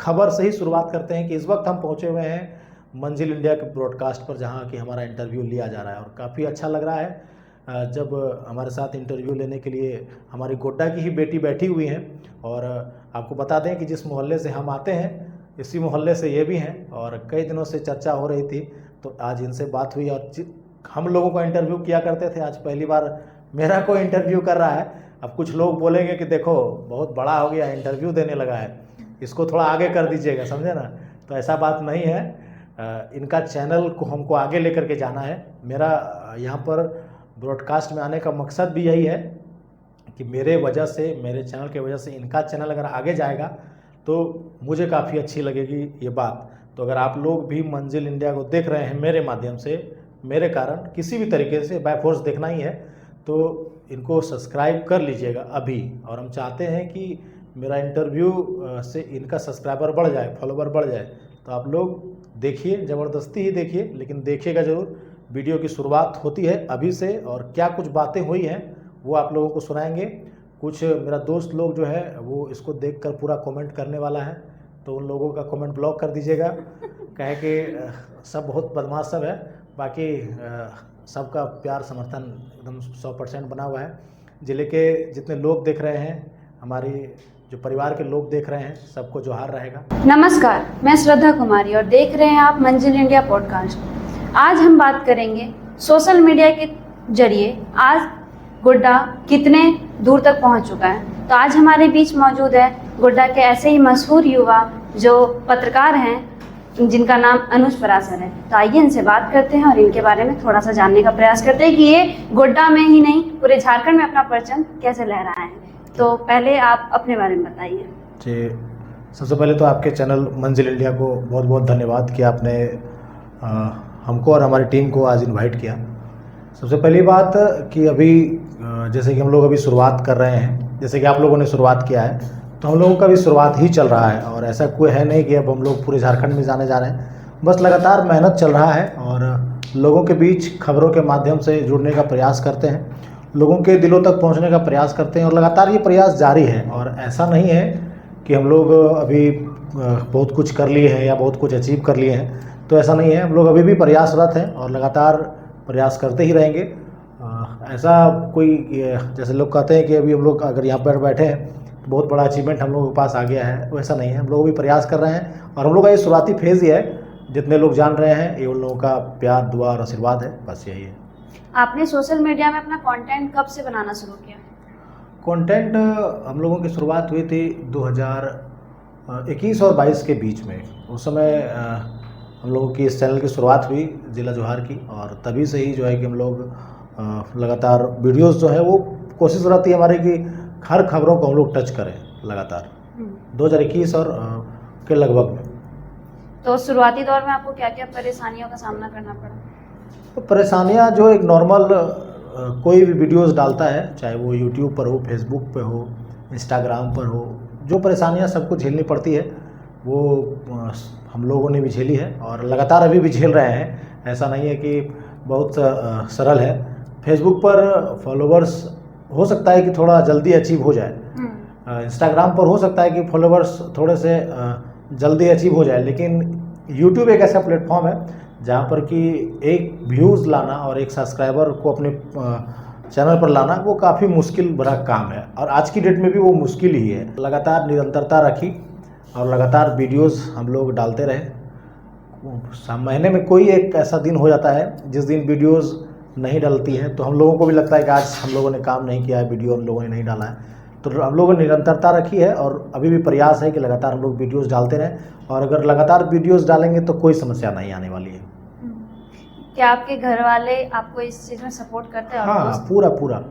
खबर से ही शुरुआत करते हैं कि इस वक्त हम पहुंचे हुए हैं मंजिल इंडिया के ब्रॉडकास्ट पर, जहां कि हमारा इंटरव्यू लिया जा रहा है और काफ़ी अच्छा लग रहा है जब हमारे साथ इंटरव्यू लेने के लिए हमारी गोड्डा की ही बेटी बैठी हुई हैं। और आपको बता दें कि जिस मोहल्ले से हम आते हैं इसी मोहल्ले से ये भी हैं और कई दिनों से चर्चा हो रही थी, तो आज इनसे बात हुई। और हम लोगों का इंटरव्यू किया करते थे, आज पहली बार मेरा कोई इंटरव्यू कर रहा है। अब कुछ लोग बोलेंगे कि देखो बहुत बड़ा हो गया, इंटरव्यू देने लगा है, इसको थोड़ा आगे कर दीजिएगा, समझे ना। तो ऐसा बात नहीं है, इनका चैनल को हमको आगे लेकर के जाना है। मेरा यहाँ पर ब्रॉडकास्ट में आने का मकसद भी यही है कि मेरे वजह से, मेरे चैनल के वजह से इनका चैनल अगर आगे जाएगा तो मुझे काफ़ी अच्छी लगेगी ये बात। तो अगर आप लोग भी मंजिल इंडिया को देख रहे हैं मेरे माध्यम से, मेरे कारण किसी भी तरीके से, बाय फोर्स देखना ही है, तो इनको सब्सक्राइब कर लीजिएगा अभी। और हम चाहते हैं कि मेरा इंटरव्यू से इनका सब्सक्राइबर बढ़ जाए, फॉलोवर बढ़ जाए। तो आप लोग देखिए, ज़बरदस्ती ही देखिए, लेकिन देखिएगा ज़रूर। वीडियो की शुरुआत होती है अभी से और क्या कुछ बातें हुई हैं वो आप लोगों को सुनाएंगे। कुछ मेरा दोस्त लोग जो है वो इसको देखकर पूरा कमेंट करने वाला है, तो उन लोगों का कमेंट ब्लॉक कर दीजिएगा, कहे कि सब बहुत बदमाश सब है। बाकी सबका प्यार समर्थन एकदम 100% बना हुआ है। ज़िले के जितने लोग देख रहे हैं, हमारी जो परिवार के लोग देख रहे हैं, सबको जोहार रहेगा। नमस्कार, मैं श्रद्धा कुमारी और देख रहे हैं आप मंजिल इंडिया पॉडकास्ट। आज हम बात करेंगे सोशल मीडिया के जरिए आज गोड्डा कितने दूर तक पहुंच चुका है। तो आज हमारे बीच मौजूद है गोड्डा के ऐसे ही मशहूर युवा जो पत्रकार हैं, जिनका नाम अनुज परासर है। तो आइए इनसे बात करते हैं और इनके बारे में थोड़ा सा जानने का प्रयास करते हैं कि ये गोड्डा में ही नहीं पूरे झारखंड में अपना परचम कैसे लहराए हैं। तो पहले आप अपने बारे में बताइए। जी, सबसे पहले तो आपके चैनल मंजिल इंडिया को बहुत बहुत धन्यवाद कि आपने हमको और हमारी टीम को आज इनवाइट किया। सबसे पहली बात कि अभी जैसे कि हम लोग अभी शुरुआत कर रहे हैं, जैसे कि आप लोगों ने शुरुआत किया है, तो हम लोगों का भी शुरुआत ही चल रहा है। और ऐसा कोई है नहीं कि अब हम लोग पूरे झारखंड में जाने जा रहे हैं, बस लगातार मेहनत चल रहा है और लोगों के बीच खबरों के माध्यम से जुड़ने का प्रयास करते हैं, लोगों के दिलों तक पहुंचने का प्रयास करते हैं और लगातार ये प्रयास जारी है। और ऐसा नहीं है कि हम लोग अभी बहुत कुछ कर लिए हैं या बहुत कुछ अचीव कर लिए हैं, तो ऐसा नहीं है। हम लोग अभी भी प्रयासरत हैं और लगातार प्रयास करते ही रहेंगे। ऐसा कोई, जैसे लोग कहते हैं कि अभी हम लोग अगर यहाँ पर बैठे हैं तो बहुत बड़ा अचीवमेंट हम लोगों के पास आ गया है, वैसा नहीं है। हम लोग भी प्रयास कर रहे हैं और हम लोग का ये शुरुआती फेज़ ही है। जितने लोग जान रहे हैं ये उन लोगों का प्यार, दुआ और आशीर्वाद है, बस यही है। आपने सोशल मीडिया में अपना कंटेंट कब से बनाना शुरू किया? कंटेंट हम लोगों की शुरुआत हुई थी 2021 और 22 के बीच में। उस समय हम लोगों की इस चैनल की शुरुआत हुई ज़िला जोहार की, और तभी से ही जो है कि हम लोग लगातार वीडियोस जो है वो कोशिश रहती है हमारी कि हर खबरों को हम लोग टच करें लगातार। 2021 और के लगभग में। तो शुरुआती दौर में आपको क्या क्या परेशानियों का सामना करना पड़ा? तो परेशानियां जो एक नॉर्मल कोई भी वीडियोस डालता है, चाहे वो यूट्यूब पर हो, फेसबुक पे हो, इंस्टाग्राम पर हो, जो परेशानियां सबको झेलनी पड़ती है वो हम लोगों ने भी झेली है और लगातार अभी भी झेल रहे हैं। ऐसा नहीं है कि बहुत सरल है। फेसबुक पर फॉलोवर्स हो सकता है कि थोड़ा जल्दी अचीव हो जाए, इंस्टाग्राम पर हो सकता है कि फॉलोवर्स थोड़े से जल्दी अचीव हो जाए, लेकिन यूट्यूब एक ऐसा प्लेटफॉर्म है जहाँ पर कि एक व्यूज़ लाना और एक सब्सक्राइबर को अपने चैनल पर लाना वो काफ़ी मुश्किल भरा काम है, और आज की डेट में भी वो मुश्किल ही है। लगातार निरंतरता रखी और लगातार वीडियोस हम लोग डालते रहे। महीने में कोई एक ऐसा दिन हो जाता है जिस दिन वीडियोस नहीं डलती हैं, तो हम लोगों को भी लगता है कि आज हम लोगों ने काम नहीं किया है, वीडियो हम लोगों ने नहीं डाला है। तो हम लोगों ने निरंतरता रखी है और अभी भी प्रयास है कि लगातार हम लोग वीडियोस डालते रहें, और अगर लगातार वीडियोस डालेंगे तो कोई समस्या नहीं आने वाली है। क्या आपके घर वाले आपको इस चीज़ में सपोर्ट करते हैं? हाँ, पूरा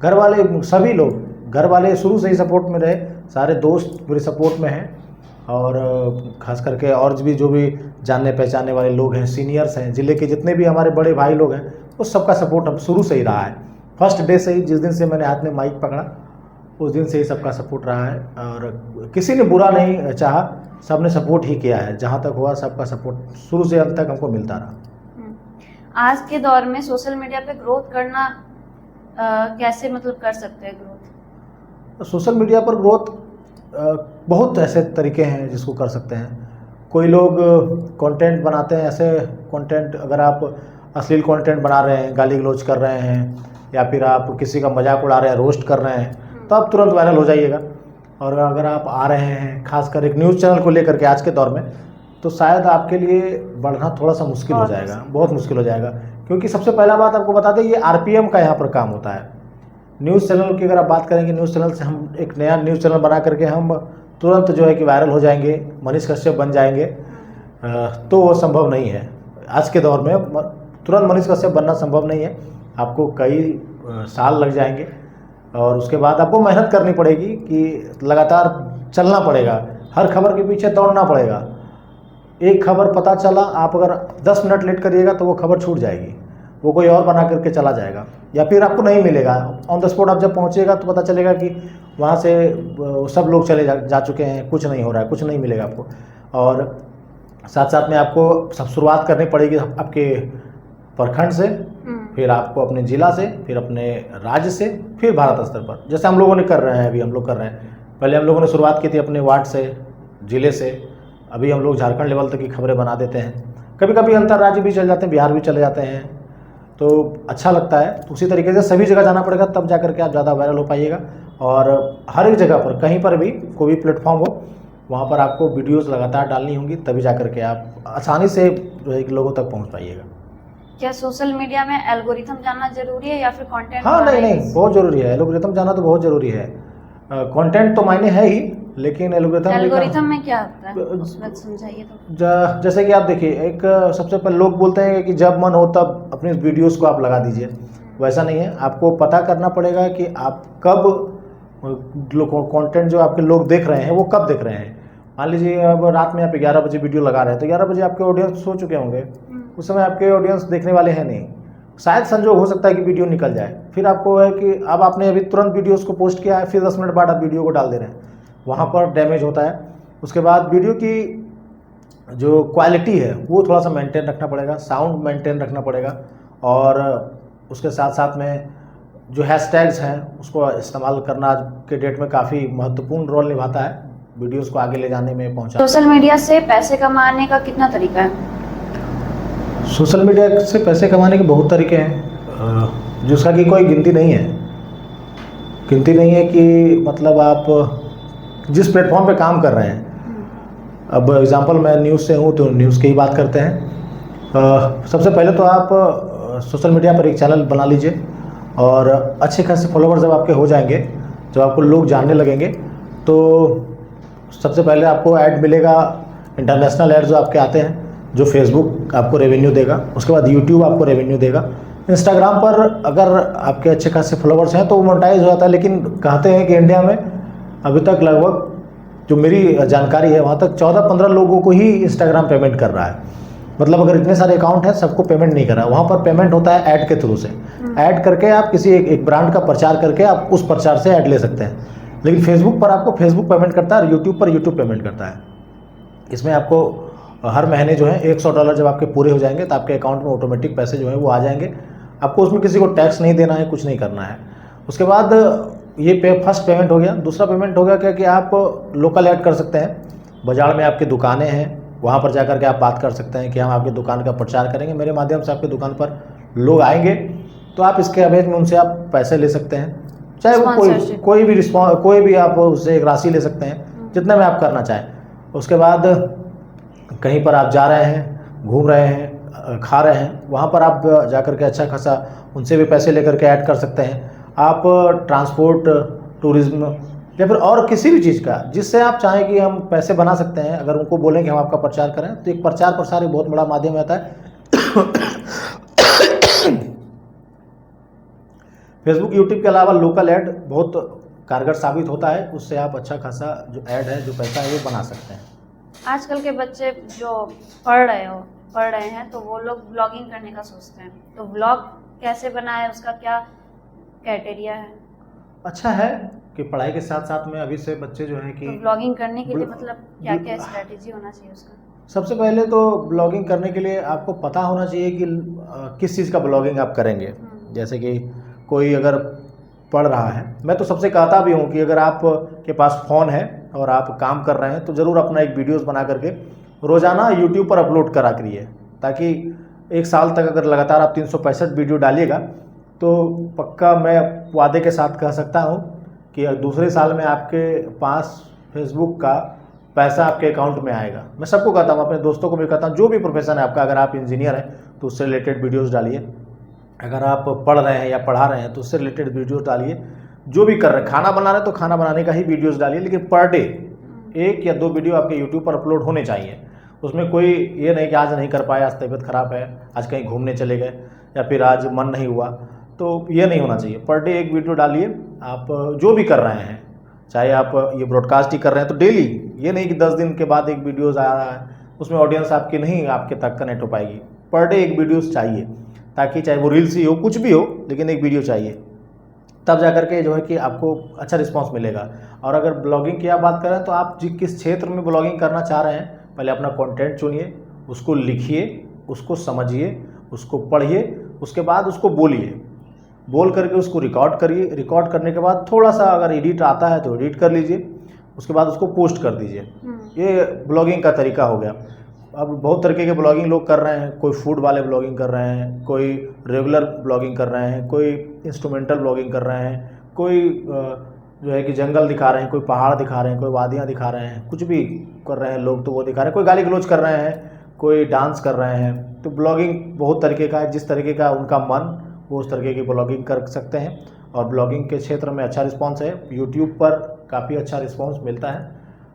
घर वाले, सभी लोग, घर वाले शुरू से ही सपोर्ट में रहे, सारे दोस्त मेरे सपोर्ट में हैं, और खास करके और भी जो भी जानने पहचाने वाले लोग हैं, सीनियर्स हैं, ज़िले के जितने भी हमारे बड़े भाई लोग हैं, उस सबका सपोर्ट अब शुरू से ही रहा है। फर्स्ट डे से ही, जिस दिन से मैंने हाथ में माइक पकड़ा उस दिन से ही सबका सपोर्ट रहा है, और किसी ने बुरा नहीं चाहा, सबने सपोर्ट ही किया है। जहाँ तक हुआ सबका सपोर्ट शुरू से अंत तक हमको मिलता रहा। आज के दौर में सोशल मीडिया पे ग्रोथ करना कैसे, मतलब कर सकते हैं ग्रोथ? सोशल मीडिया पर ग्रोथ बहुत ऐसे तरीके हैं जिसको कर सकते हैं। कोई लोग कंटेंट बनाते हैं, ऐसे कंटेंट, अगर आप अश्लील कंटेंट बना रहे हैं, गाली गलौज कर रहे हैं, या फिर आप किसी का मजाक उड़ा रहे हैं, रोस्ट कर रहे हैं, तो आप तुरंत वायरल हो जाइएगा। और अगर आप आ रहे हैं खासकर एक न्यूज़ चैनल को लेकर के आज के दौर में, तो शायद आपके लिए बढ़ना थोड़ा सा मुश्किल हो जाएगा, बहुत मुश्किल हो जाएगा। क्योंकि सबसे पहला बात आपको बता दें, ये RPM का यहाँ पर काम होता है। न्यूज़ चैनल की अगर आप बात करेंगे, न्यूज़ चैनल से हम एक नया न्यूज़ चैनल बना करके हम तुरंत जो है कि वायरल हो जाएंगे, मनीष कश्यप बन जाएंगे, तो वो संभव नहीं है। आज के दौर में तुरंत मनीष कश्यप बनना संभव नहीं है। आपको कई साल लग जाएंगे और उसके बाद आपको मेहनत करनी पड़ेगी कि लगातार चलना पड़ेगा, हर खबर के पीछे दौड़ना पड़ेगा। एक खबर पता चला, आप अगर 10 मिनट लेट करिएगा तो वो खबर छूट जाएगी, वो कोई और बना करके चला जाएगा, या फिर आपको नहीं मिलेगा। ऑन द स्पॉट आप जब पहुंचेगा तो पता चलेगा कि वहाँ से सब लोग चले जा चुके हैं, कुछ नहीं हो रहा है, कुछ नहीं मिलेगा आपको। और साथ साथ में आपको सब शुरुआत करनी पड़ेगी आपके प्रखंड से, फिर आपको अपने ज़िला से, फिर अपने राज्य से, फिर भारत स्तर पर, जैसे हम लोगों ने कर रहे हैं। अभी हम लोग कर रहे हैं, पहले हम लोगों ने शुरुआत की थी अपने वार्ड से, ज़िले से, अभी हम लोग झारखंड लेवल तक की खबरें बना देते हैं। कभी कभी अंतर्राज्य भी चले जाते हैं, बिहार भी चले जाते हैं, तो अच्छा लगता है। तो उसी तरीके से सभी जगह जाना पड़ेगा, तब जा करके आप ज़्यादा वायरल हो पाइएगा। और हर एक जगह पर, कहीं पर भी कोई भी प्लेटफॉर्म हो, वहाँ पर आपको वीडियोस लगातार डालनी होंगी, तभी जा करके आप आसानी से जो है कि लोगों तक पहुँच पाइएगा। क्या सोशल मीडिया में एल्गोरिथम जानना जरूरी है या फिर कंटेंट? हाँ, नहीं, बहुत ज़रूरी है। एल्गोरिथम जाना तो बहुत ज़रूरी है। कंटेंट तो मायने है ही, लेकिन एल्गोरिथम में क्या होता है, उसमें समझाइए तो। जैसे कि आप देखिए, एक सबसे पहले लोग बोलते हैं कि जब मन हो तब अपने वीडियोस को आप लगा दीजिए। वैसा नहीं है, आपको पता करना पड़ेगा कि आप कब कंटेंट जो आपके लोग देख रहे हैं वो कब देख रहे हैं। मान लीजिए अब रात में आप 11 बजे वीडियो लगा रहे हैं, तो 11 बजे आपके ऑडियंस सो चुके होंगे, उस समय आपके ऑडियंस देखने वाले हैं नहीं। शायद संजोग हो सकता है कि वीडियो निकल जाए, फिर आपको है कि अब आपने अभी तुरंत वीडियोस को पोस्ट किया है, फिर 10 मिनट बाद आप वीडियो को डाल दे रहे हैं, वहाँ पर डैमेज होता है। उसके बाद वीडियो की जो क्वालिटी है वो थोड़ा सा मेंटेन रखना पड़ेगा, साउंड मेंटेन रखना पड़ेगा, और उसके साथ साथ में जो हैशटैग्स हैं उसको इस्तेमाल करना आज के डेट में काफ़ी महत्वपूर्ण रोल निभाता है वीडियोस को आगे ले जाने में, पहुँचा। सोशल मीडिया से पैसे कमाने का कितना तरीका है? सोशल मीडिया से पैसे कमाने के बहुत तरीके हैं, जिसका कि कोई गिनती नहीं है। गिनती नहीं है कि मतलब आप जिस प्लेटफॉर्म पे काम कर रहे हैं, अब एग्जांपल मैं न्यूज़ से हूँ तो न्यूज़ की ही बात करते हैं। सबसे पहले तो आप सोशल मीडिया पर एक चैनल बना लीजिए, और अच्छे खासे फॉलोवर्स जब आपके हो जाएंगे, जब आपको लोग जानने लगेंगे, तो सबसे पहले आपको ऐड मिलेगा, इंटरनेशनल ऐड जो आपके आते हैं, जो फेसबुक आपको रेवेन्यू देगा। उसके बाद यूट्यूब आपको रेवेन्यू देगा। इंस्टाग्राम पर अगर आपके अच्छे खासे फॉलोवर्स हैं तो वो मोनेटाइज हो जाता है, लेकिन कहते हैं कि इंडिया में अभी तक लगभग, जो मेरी जानकारी है, वहाँ तक 14-15 लोगों को ही इंस्टाग्राम पेमेंट कर रहा है। मतलब अगर इतने सारे अकाउंट हैं, सबको पेमेंट नहीं कर रहा है। वहाँ पर पेमेंट होता है ऐड के थ्रू से। ऐड करके आप किसी एक ब्रांड का प्रचार करके आप उस प्रचार से ऐड ले सकते हैं। लेकिन फेसबुक पर आपको फेसबुक पेमेंट करता है और यूट्यूब पर यूट्यूब पेमेंट करता है। इसमें आपको हर महीने जो है $100 जब आपके पूरे हो जाएंगे तो आपके अकाउंट में ऑटोमेटिक पैसे जो है वो आ जाएंगे। आपको उसमें किसी को टैक्स नहीं देना है, कुछ नहीं करना है। उसके बाद ये फर्स्ट पेमेंट हो गया। दूसरा पेमेंट हो गया क्या कि आप लोकल ऐड कर सकते हैं। बाज़ार में आपकी दुकानें हैं, वहाँ पर जाकर के आप बात कर सकते हैं कि हम आपकी दुकान का प्रचार करेंगे, मेरे माध्यम से आपकी दुकान पर लोग आएंगे, तो आप इसके अवैध में उनसे आप पैसे ले सकते हैं। चाहे वो कोई भी आप उससे एक राशि ले सकते हैं, जितने में आप करना चाहें। उसके बाद कहीं पर आप जा रहे हैं, घूम रहे हैं, खा रहे हैं, वहाँ पर आप जाकर के अच्छा खासा उनसे भी पैसे लेकर के ऐड कर सकते हैं। आप ट्रांसपोर्ट, टूरिज्म या फिर और किसी भी चीज़ का जिससे आप चाहें कि हम पैसे बना सकते हैं, अगर उनको बोलें कि हम आपका प्रचार करें, तो एक प्रचार प्रसार एक बहुत बड़ा माध्यम रहता है। फेसबुक, यूट्यूब के अलावा लोकल ऐड बहुत कारगर साबित होता है। उससे आप अच्छा खासा जो ऐड है, जो पैसा है, वो बना सकते हैं। आजकल के बच्चे जो पढ़ रहे हैं तो वो लोग ब्लॉगिंग करने का सोचते हैं, तो ब्लॉग कैसे बनाए, उसका क्या क्राइटेरिया है? अच्छा है कि पढ़ाई के साथ साथ में अभी से बच्चे जो हैं कि तो ब्लॉगिंग करने के लिए मतलब क्या क्या स्ट्रेटेजी होना चाहिए उसका? सबसे पहले तो ब्लॉगिंग करने के लिए आपको पता होना चाहिए कि किस चीज़ का ब्लॉगिंग आप करेंगे। जैसे कि कोई अगर पढ़ रहा है, मैं तो सबसे कहता भी हूँ कि अगर आप के पास फ़ोन है और आप काम कर रहे हैं तो ज़रूर अपना एक वीडियोस बना करके रोज़ाना यूट्यूब पर अपलोड करा करिए, ताकि एक साल तक अगर लगातार आप 365 वीडियो डालिएगा तो पक्का मैं वादे के साथ कह सकता हूँ कि दूसरे साल में आपके पास फेसबुक का पैसा आपके अकाउंट में आएगा। मैं सबको कहता हूँ, अपने दोस्तों को भी कहता हूँ, जो भी प्रोफेशन है आपका, अगर आप इंजीनियर हैं तो उससे रिलेटेड वीडियोस डालिए, अगर आप पढ़ रहे हैं या पढ़ा रहे हैं तो उससे रिलेटेड वीडियोस डालिए, जो भी कर रहे हैं, खाना बना रहे हैं तो खाना बनाने का ही वीडियोस डालिए, लेकिन पर डे 1 या 2 वीडियो आपके यूट्यूब पर अपलोड होने चाहिए। उसमें कोई ये नहीं कि आज नहीं कर पाए, आज तबीयत खराब है, आज कहीं घूमने चले गए या फिर आज मन नहीं हुआ, तो ये नहीं होना चाहिए। पर डे 1 वीडियो डालिए। आप जो भी कर रहे हैं, चाहे आप ये ब्रॉडकास्ट ही कर रहे हैं तो डेली, ये नहीं कि 10 दिन के बाद एक वीडियोज़ आ रहा है, उसमें ऑडियंस आपकी नहीं आपके तक कनेक्ट हो पाएगी। पर डे 1 वीडियोज़ चाहिए, ताकि चाहे वो रील्स ही हो, कुछ भी हो, लेकिन एक वीडियो चाहिए, तब जा करके जो है कि आपको अच्छा रिस्पांस मिलेगा। और अगर ब्लॉगिंग की आप बात करें तो आप किस क्षेत्र में ब्लॉगिंग करना चाह रहे हैं, पहले अपना कंटेंट चुनिए, उसको लिखिए, उसको समझिए, उसको पढ़िए, उसके बाद उसको बोलिए, बोल करके उसको रिकॉर्ड करिए। रिकॉर्ड करने के बाद थोड़ा सा अगर एडिट आता है तो एडिट कर लीजिए, उसके बाद उसको पोस्ट कर दीजिए। ये ब्लॉगिंग का तरीका हो गया। अब बहुत तरीके के ब्लॉगिंग लोग कर रहे हैं, कोई फूड वाले ब्लॉगिंग कर रहे हैं, कोई रेगुलर ब्लॉगिंग कर रहे हैं, कोई इंस्ट्रूमेंटल ब्लॉगिंग कर रहे हैं, कोई जो है कि जंगल दिखा रहे हैं, कोई पहाड़ दिखा रहे हैं, कोई वादियाँ दिखा रहे हैं, कुछ भी कर रहे हैं लोग तो वो दिखा रहे हैं, कोई गाली गलौज कर रहे हैं, कोई डांस कर रहे हैं। तो ब्लॉगिंग बहुत तरीके का है, जिस तरीके का उनका मन वो उस तरीके की ब्लॉगिंग कर सकते हैं। और ब्लॉगिंग के क्षेत्र में अच्छा रिस्पांस है, यूट्यूब पर काफ़ी अच्छा रिस्पांस मिलता है।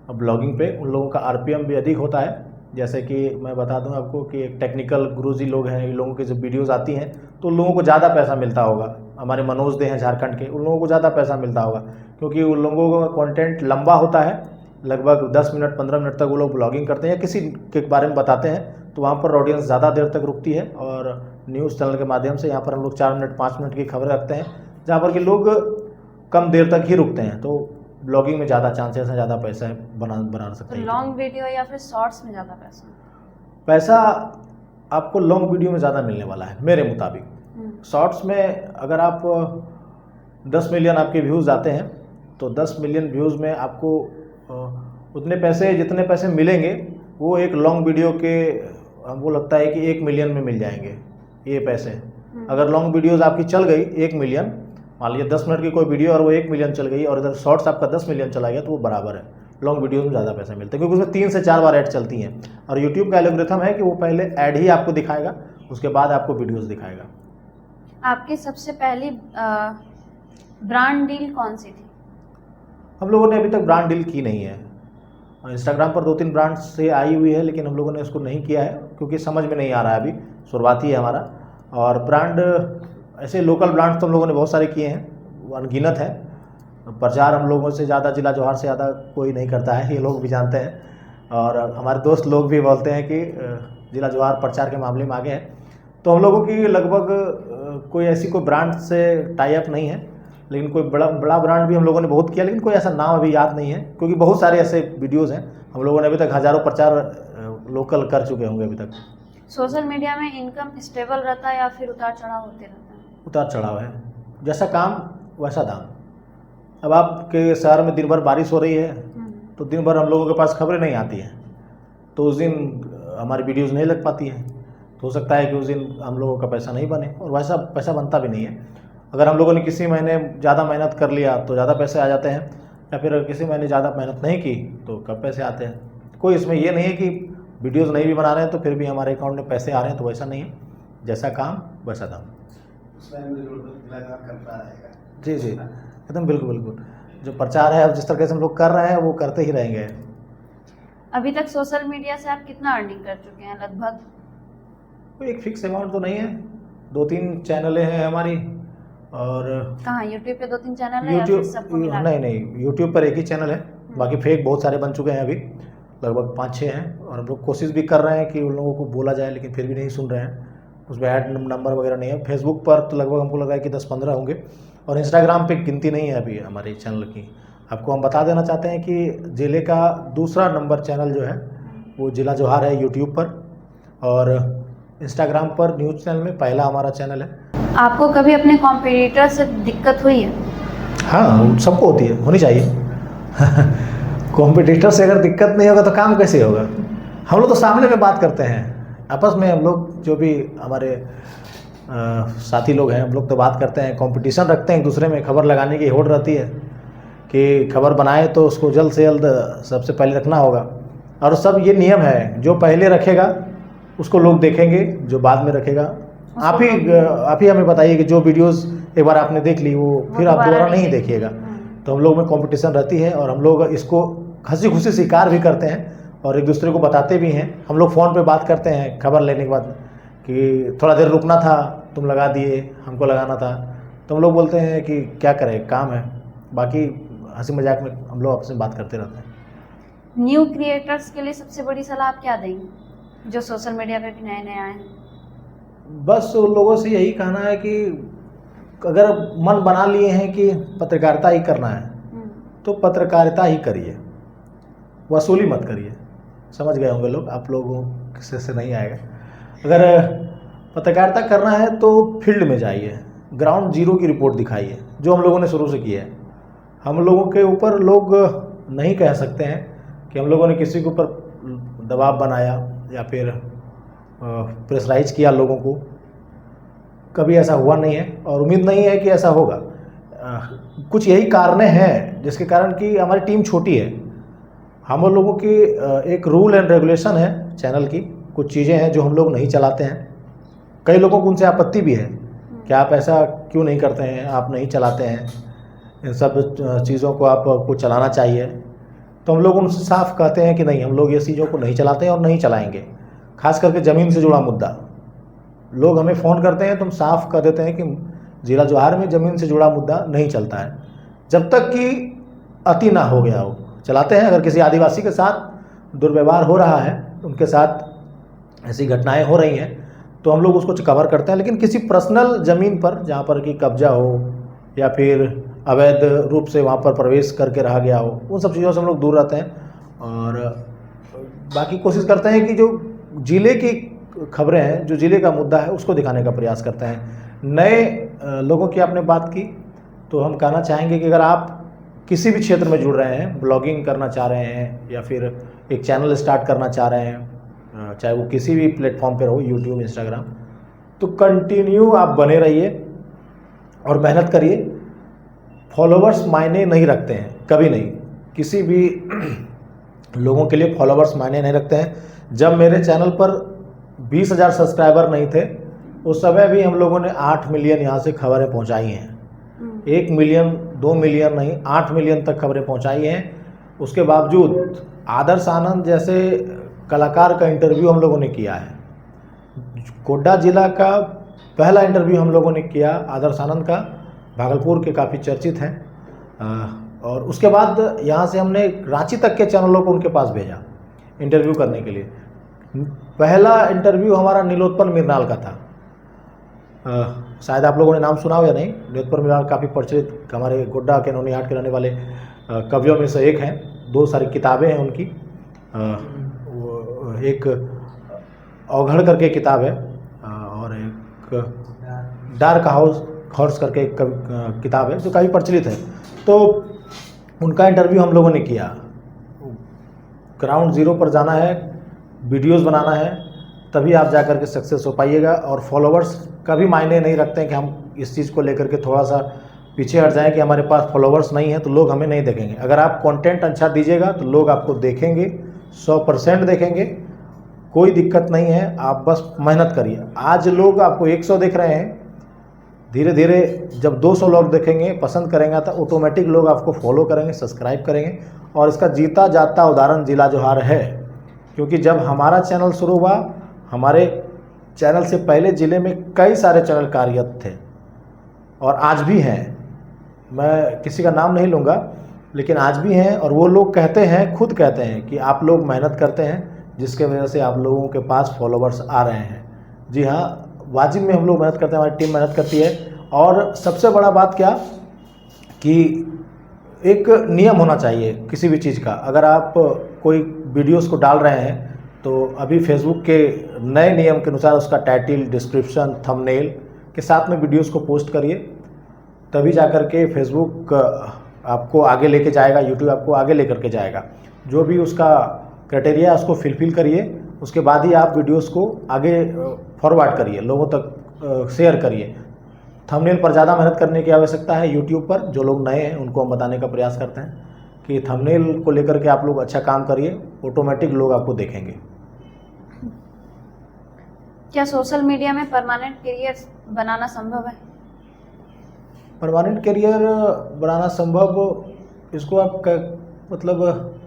और ब्लॉगिंग पे उन लोगों का आरपीएम भी अधिक होता है। जैसे कि मैं बता दूं आपको कि एक टेक्निकल गुरुजी लोग हैं, इन लोगों की जब वीडियोस आती हैं तो उन लोगों को ज़्यादा पैसा मिलता होगा। हमारे मनोज दे हैं झारखंड के, उन लोगों को ज़्यादा पैसा मिलता होगा, क्योंकि उन लोगों का कंटेंट लंबा होता है, लगभग 10 मिनट 15 मिनट तक वो लोग ब्लॉगिंग करते हैं या किसी के बारे में बताते हैं, तो वहाँ पर ऑडियंस ज़्यादा देर तक रुकती है। और न्यूज़ चैनल के माध्यम से यहाँ पर हम लोग 4 मिनट 5 मिनट की खबरें रखते हैं, जहाँ पर कि लोग कम देर तक ही रुकते हैं। तो ब्लॉगिंग में ज़्यादा चांसेस हैं, ज़्यादा पैसा बना सकते हैं। लॉन्ग वीडियो या फिर शॉर्ट्स में ज़्यादा पैसा आपको लॉन्ग वीडियो में ज़्यादा मिलने वाला है मेरे मुताबिक। शॉर्ट्स में अगर आप 10 मिलियन आपके व्यूज़ आते हैं तो 10 मिलियन व्यूज़ में आपको उतने पैसे, जितने पैसे मिलेंगे वो एक लॉन्ग वीडियो के हमको लगता है कि 1 मिलियन में मिल जाएंगे ये पैसे। अगर लॉन्ग वीडियोज़ आपकी चल गई 1 मिलियन, मान लीजिए 10 मिनट की कोई वीडियो और वो 1 मिलियन चल गई, और इधर शॉर्ट्स आपका 10 मिलियन चला गया, तो वो बराबर है। लॉन्ग वीडियोज़ में ज़्यादा पैसा मिलता है, क्योंकि उसमें 3 से 4 बार ऐड चलती हैं। और यूट्यूब का एल्गोरिथम है कि वो पहले ऐड ही आपको दिखाएगा, उसके बाद आपको वीडियोज़ दिखाएगा। आपकी सबसे पहली ब्रांड डील कौन सी थी? हम लोगों ने अभी तक ब्रांड डील की नहीं है। इंस्टाग्राम पर 2-3 ब्रांड से आई हुई है, लेकिन हम लोगों ने उसको नहीं किया है, क्योंकि समझ में नहीं आ रहा है, अभी शुरुआती है हमारा। और ब्रांड ऐसे लोकल ब्रांड्स तो हम लोगों ने बहुत सारे किए हैं, अनगिनत है। प्रचार हम लोगों से ज़्यादा, जिला जवाहर से ज़्यादा कोई नहीं करता है, ये लोग भी जानते हैं। और हमारे दोस्त लोग भी बोलते हैं कि जिला जवाहर प्रचार के मामले में आगे है। तो हम लोगों की लगभग कोई ऐसी कोई ब्रांड से टाई अप नहीं है, लेकिन कोई बड़ा ब्रांड भी हम लोगों ने बहुत किया, लेकिन कोई ऐसा नाम अभी याद नहीं है, क्योंकि बहुत सारे ऐसे वीडियोज़ हैं। हम लोगों ने अभी तक हज़ारों प्रचार लोकल कर चुके होंगे अभी तक। सोशल मीडिया में इनकम स्टेबल रहता है या फिर उतार चढ़ाव होते रहता है? उतार चढ़ाव है, जैसा काम वैसा दाम। अब आपके शहर में दिन भर बारिश हो रही है तो दिन भर हम लोगों के पास खबरें नहीं आती हैं, तो उस दिन हमारी वीडियोज़ नहीं लग पाती हैं, तो हो सकता है कि उस दिन हम लोगों का पैसा नहीं बने, और वैसा पैसा बनता भी नहीं है। अगर हम लोगों ने किसी महीने ज़्यादा मेहनत कर लिया तो ज़्यादा पैसे आ जाते हैं, या फिर अगर किसी महीने ज़्यादा मेहनत नहीं की तो कम पैसे आते हैं। कोई इसमें ये नहीं है कि वीडियोज़ नहीं भी बना रहे हैं तो फिर भी हमारे अकाउंट में पैसे आ रहे हैं, तो वैसा नहीं है, जैसा काम वैसा दाम। जी जी एकदम बिल्कुल। जो प्रचार है अब जिस तरह से हम लोग कर रहे हैं वो करते ही रहेंगे। अभी तक सोशल मीडिया से आप कितना अर्निंग कर चुके हैं लगभग? कोई एक फिक्स अमाउंट तो नहीं है, 2-3 चैनलें हैं हमारी। और कहाँ, यूट्यूब पे 2-3 चैनल है या फिर सबको मिला? नहीं, यूट्यूब पर एक ही चैनल है, बाकी फेक बहुत सारे बन चुके हैं, अभी लगभग 5-6 हैं। और हम लोग कोशिश भी कर रहे हैं कि उन लोगों को बोला जाए, लेकिन फिर भी नहीं सुन रहे हैं, उसमें ऐड नंबर वगैरह नहीं है। फेसबुक पर तो लगभग हमको लग रहा है कि 10-15 होंगे, और इंस्टाग्राम पे गिनती नहीं है अभी हमारे चैनल की। आपको हम बता देना चाहते हैं कि जिले का दूसरा नंबर चैनल जो है वो जिला जवाहर है यूट्यूब पर, और इंस्टाग्राम पर न्यूज़ चैनल में पहला हमारा चैनल है। आपको कभी अपने कॉम्पिटिटर से दिक्कत हुई है? हाँ, सबको होती है, होनी चाहिए। कॉम्पिटिटर से अगर दिक्कत नहीं होगा तो काम कैसे होगा? हम लोग तो सामने में बात करते हैं आपस में, हम लोग जो भी हमारे साथी लोग हैं, हम लोग तो बात करते हैं, कंपटीशन रखते हैं एक दूसरे में। खबर लगाने की होड़ रहती है कि खबर बनाए तो उसको जल्द से जल्द सबसे पहले रखना होगा। और सब ये नियम है, जो पहले रखेगा उसको लोग देखेंगे, जो बाद में रखेगा आप ही हमें बताइए कि जो वीडियोस एक बार आपने देख ली वो फिर आप दोबारा नहीं देखिएगा। तो हम लोग में कंपटीशन रहती है और हम लोग इसको हंसी खुशी स्वीकार भी करते हैं और एक दूसरे को बताते भी हैं। हम लोग फ़ोन पे बात करते हैं खबर लेने के बाद कि थोड़ा देर रुकना था, तुम लगा दिए, हमको लगाना था। तो हम लोग बोलते हैं कि क्या करें, काम है। बाकी हंसी मजाक में हम लोग आपसे बात करते रहते हैं। न्यू क्रिएटर्स के लिए सबसे बड़ी सलाह आप क्या देंगे जो सोशल मीडिया पे भी नए नए आए हैं? बस उन लोगों से यही कहना है कि अगर मन बना लिए हैं कि पत्रकारिता ही करना है तो पत्रकारिता ही करिए, वसूली मत करिए। समझ गए होंगे लोग, आप लोगों से नहीं आएगा। अगर पत्रकारिता करना है तो फील्ड में जाइए, ग्राउंड जीरो की रिपोर्ट दिखाइए, जो हम लोगों ने शुरू से की है। हम लोगों के ऊपर लोग नहीं कह सकते हैं कि हम लोगों ने किसी के ऊपर दबाव बनाया या फिर प्रेशराइज किया लोगों को। कभी ऐसा हुआ नहीं है और उम्मीद नहीं है कि ऐसा होगा। कुछ यही कारण हैं जिसके कारण कि हमारी टीम छोटी है। हम लोगों की एक रूल एंड रेगुलेशन है चैनल की, कुछ चीज़ें हैं जो हम लोग नहीं चलाते हैं। कई लोगों को उनसे आपत्ति भी है कि आप ऐसा क्यों नहीं करते हैं, आप नहीं चलाते हैं, इन सब चीज़ों को आपको चलाना चाहिए। तो हम लोग उनसे साफ कहते हैं कि नहीं, हम लोग ये चीज़ों को नहीं चलाते हैं और नहीं चलाएंगे। खास करके ज़मीन से जुड़ा मुद्दा, लोग हमें फ़ोन करते हैं तो हम साफ कह देते हैं कि जिला जवाहर में ज़मीन से जुड़ा मुद्दा नहीं चलता है, जब तक कि अति ना हो गया हो। चलाते हैं अगर किसी आदिवासी के साथ दुर्व्यवहार हो रहा है, उनके साथ ऐसी घटनाएं हो रही हैं तो हम लोग उसको कवर करते हैं। लेकिन किसी पर्सनल ज़मीन पर जहाँ पर कि कब्जा हो या फिर अवैध रूप से वहाँ पर प्रवेश करके रहा गया हो, उन सब चीज़ों से हम लोग दूर रहते हैं। और बाकी कोशिश करते हैं कि जो ज़िले की खबरें हैं, जो ज़िले का मुद्दा है, उसको दिखाने का प्रयास करते हैं। नए लोगों की आपने बात की तो हम कहना चाहेंगे कि अगर आप किसी भी क्षेत्र में जुड़ रहे हैं, ब्लॉगिंग करना चाह रहे हैं या फिर एक चैनल स्टार्ट करना चाह रहे हैं, चाहे वो किसी भी प्लेटफॉर्म पर हो, यूट्यूब, इंस्टाग्राम, तो कंटिन्यू आप बने रहिए और मेहनत करिए। फॉलोवर्स मायने नहीं रखते हैं, कभी नहीं। किसी भी लोगों के लिए फॉलोवर्स मायने नहीं रखते हैं। जब मेरे चैनल पर 20,000 सब्सक्राइबर नहीं थे उस समय भी हम लोगों ने 8 मिलियन यहाँ से खबरें पहुँचाई हैं। 1 मिलियन 2 मिलियन नहीं, 8 मिलियन तक खबरें पहुँचाई हैं। उसके बावजूद आदर्श आनंद जैसे कलाकार का इंटरव्यू हम लोगों ने किया है। गोड्डा जिला का पहला इंटरव्यू हम लोगों ने किया आदर्श आनंद का, भागलपुर के काफ़ी चर्चित हैं। और उसके बाद यहाँ से हमने रांची तक के चैनलों को उनके पास भेजा इंटरव्यू करने के लिए। पहला इंटरव्यू हमारा नीलोत्पल मिर्नाल का था। शायद आप लोगों ने नाम सुना हो या नहीं। नीलोत्पल मिर्नाल काफ़ी प्रचलित हमारे गोड्डा के नौनिहाट के रहने वाले कवियों में से एक हैं। 2 सारी किताबें हैं उनकी। एक अवघड़ करके किताब है और एक डार्क हॉर्स करके एक किताब है जो काफ़ी प्रचलित है। तो उनका इंटरव्यू हम लोगों ने किया। ग्राउंड जीरो पर जाना है, वीडियोस बनाना है, तभी आप जाकर के सक्सेस हो पाइएगा। और फॉलोवर्स कभी मायने नहीं रखते हैं कि हम इस चीज़ को लेकर के थोड़ा सा पीछे हट जाएं कि हमारे पास फॉलोवर्स नहीं है तो लोग हमें नहीं देखेंगे। अगर आप कंटेंट अच्छा दीजिएगा तो लोग आपको देखेंगे, 100% देखेंगे, कोई दिक्कत नहीं है। आप बस मेहनत करिए। आज लोग आपको 100 देख रहे हैं, धीरे धीरे जब 200 लोग देखेंगे, पसंद करेंगे तो ऑटोमेटिक लोग आपको फॉलो करेंगे, सब्सक्राइब करेंगे। और इसका जीता जाता उदाहरण जिला जवाहर है, क्योंकि जब हमारा चैनल शुरू हुआ, हमारे चैनल से पहले ज़िले में कई सारे चैनल कार्यरत थे और आज भी हैं। मैं किसी का नाम नहीं लूँगा, लेकिन आज भी हैं। और वो लोग कहते हैं, खुद कहते हैं कि आप लोग मेहनत करते हैं जिसके वजह से आप लोगों के पास फॉलोवर्स आ रहे हैं। जी हाँ, वाजिब में हम लोग मेहनत करते हैं, हमारी टीम मेहनत करती है। और सबसे बड़ा बात क्या कि एक नियम होना चाहिए किसी भी चीज़ का। अगर आप कोई वीडियोस को डाल रहे हैं तो अभी फेसबुक के नए नियम के अनुसार उसका टाइटल, डिस्क्रिप्शन, थंबनेल के साथ में वीडियोस को पोस्ट करिए, तभी जाकर के फेसबुक आपको आगे लेके जाएगा, यूट्यूब आपको आगे लेकर के जाएगा। जो भी उसका क्राइटेरिया है उसको फिलफिल करिए, उसके बाद ही आप वीडियोस को आगे फॉरवर्ड करिए, लोगों तक शेयर करिए। थंबनेल पर ज़्यादा मेहनत करने की आवश्यकता है। यूट्यूब पर जो लोग नए हैं उनको हम बताने का प्रयास करते हैं कि थंबनेल को लेकर के आप लोग अच्छा काम करिए, ऑटोमेटिक लोग आपको देखेंगे। क्या सोशल मीडिया में परमानेंट करियर बनाना संभव है? परमानेंट करियर बनाना संभव, इसको आप मतलब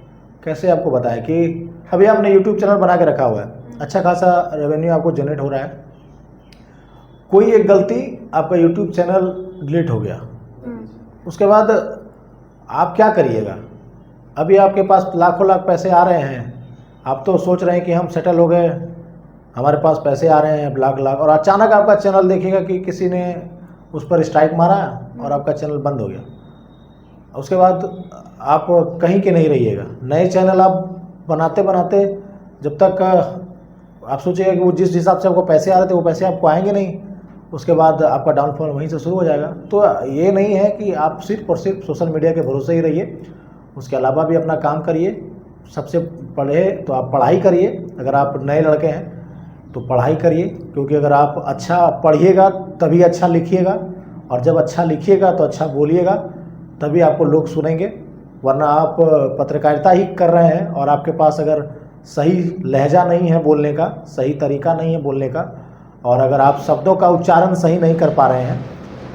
कैसे आपको बताएं कि अभी आपने यूट्यूब चैनल बना के रखा हुआ है, अच्छा खासा रेवेन्यू आपको जनरेट हो रहा है, कोई एक गलती आपका यूट्यूब चैनल डिलीट हो गया, उसके बाद आप क्या करिएगा? अभी आपके पास लाखों लाख पैसे आ रहे हैं, आप तो सोच रहे हैं कि हम सेटल हो गए, हमारे पास पैसे आ रहे हैं लाख लाख, और अचानक आपका चैनल देखिएगा कि किसी ने उस पर स्ट्राइक मारा और आपका चैनल बंद हो गया। उसके बाद आप कहीं के नहीं रहिएगा। नए चैनल आप बनाते बनाते जब तक आप सोचिएगा कि वो जिस हिसाब से आपको पैसे आ रहे थे वो पैसे आपको आएंगे नहीं, उसके बाद आपका डाउनफॉल वहीं से शुरू हो जाएगा। तो ये नहीं है कि आप सिर्फ और सिर्फ सोशल मीडिया के भरोसे ही रहिए, उसके अलावा भी अपना काम करिए। सबसे पढ़े तो आप पढ़ाई करिए, अगर आप नए लड़के हैं तो पढ़ाई करिए, क्योंकि अगर आप अच्छा पढ़िएगा तभी अच्छा लिखिएगा, और जब अच्छा लिखिएगा तो अच्छा बोलिएगा, तभी आपको लोग सुनेंगे। वरना आप पत्रकारिता ही कर रहे हैं और आपके पास अगर सही लहजा नहीं है बोलने का, सही तरीका नहीं है बोलने का, और अगर आप शब्दों का उच्चारण सही नहीं कर पा रहे हैं,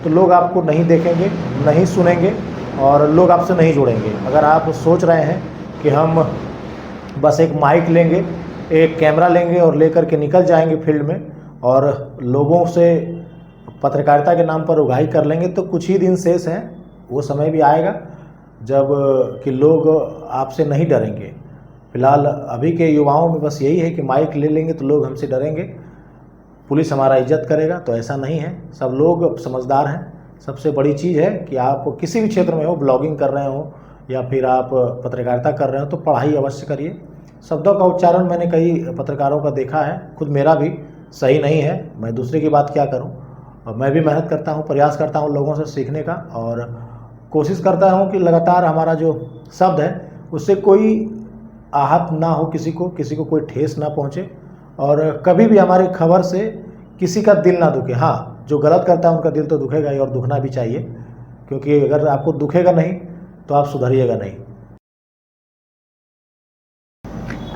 तो लोग आपको नहीं देखेंगे, नहीं सुनेंगे और लोग आपसे नहीं जुड़ेंगे। अगर आप सोच रहे हैं कि हम बस एक माइक लेंगे, एक कैमरा लेंगे और लेकर के निकल जाएंगे फील्ड में और लोगों से पत्रकारिता के नाम पर उगाही कर लेंगे, तो कुछ ही दिन शेष हैं। वो समय भी आएगा जब कि लोग आपसे नहीं डरेंगे। फिलहाल अभी के युवाओं में बस यही है कि माइक ले लेंगे तो लोग हमसे डरेंगे, पुलिस हमारा इज्जत करेगा, तो ऐसा नहीं है। सब लोग समझदार हैं। सबसे बड़ी चीज़ है कि आप किसी भी क्षेत्र में हो, ब्लॉगिंग कर रहे हो या फिर आप पत्रकारिता कर रहे हो, तो पढ़ाई अवश्य करिए। शब्दों का उच्चारण मैंने कई पत्रकारों का देखा है, खुद मेरा भी सही नहीं है, मैं दूसरे की बात क्या करूं। और मैं भी मेहनत करता हूं, प्रयास करता हूं लोगों से सीखने का, और कोशिश करता हूं कि लगातार हमारा जो शब्द है उससे कोई आहत ना हो, किसी को कोई ठेस ना पहुंचे, और कभी भी हमारी खबर से किसी का दिल ना दुखे। हाँ, जो गलत करता है उनका दिल तो दुखेगा ही, और दुखना भी चाहिए, क्योंकि अगर आपको दुखेगा नहीं तो आप सुधरिएगा नहीं।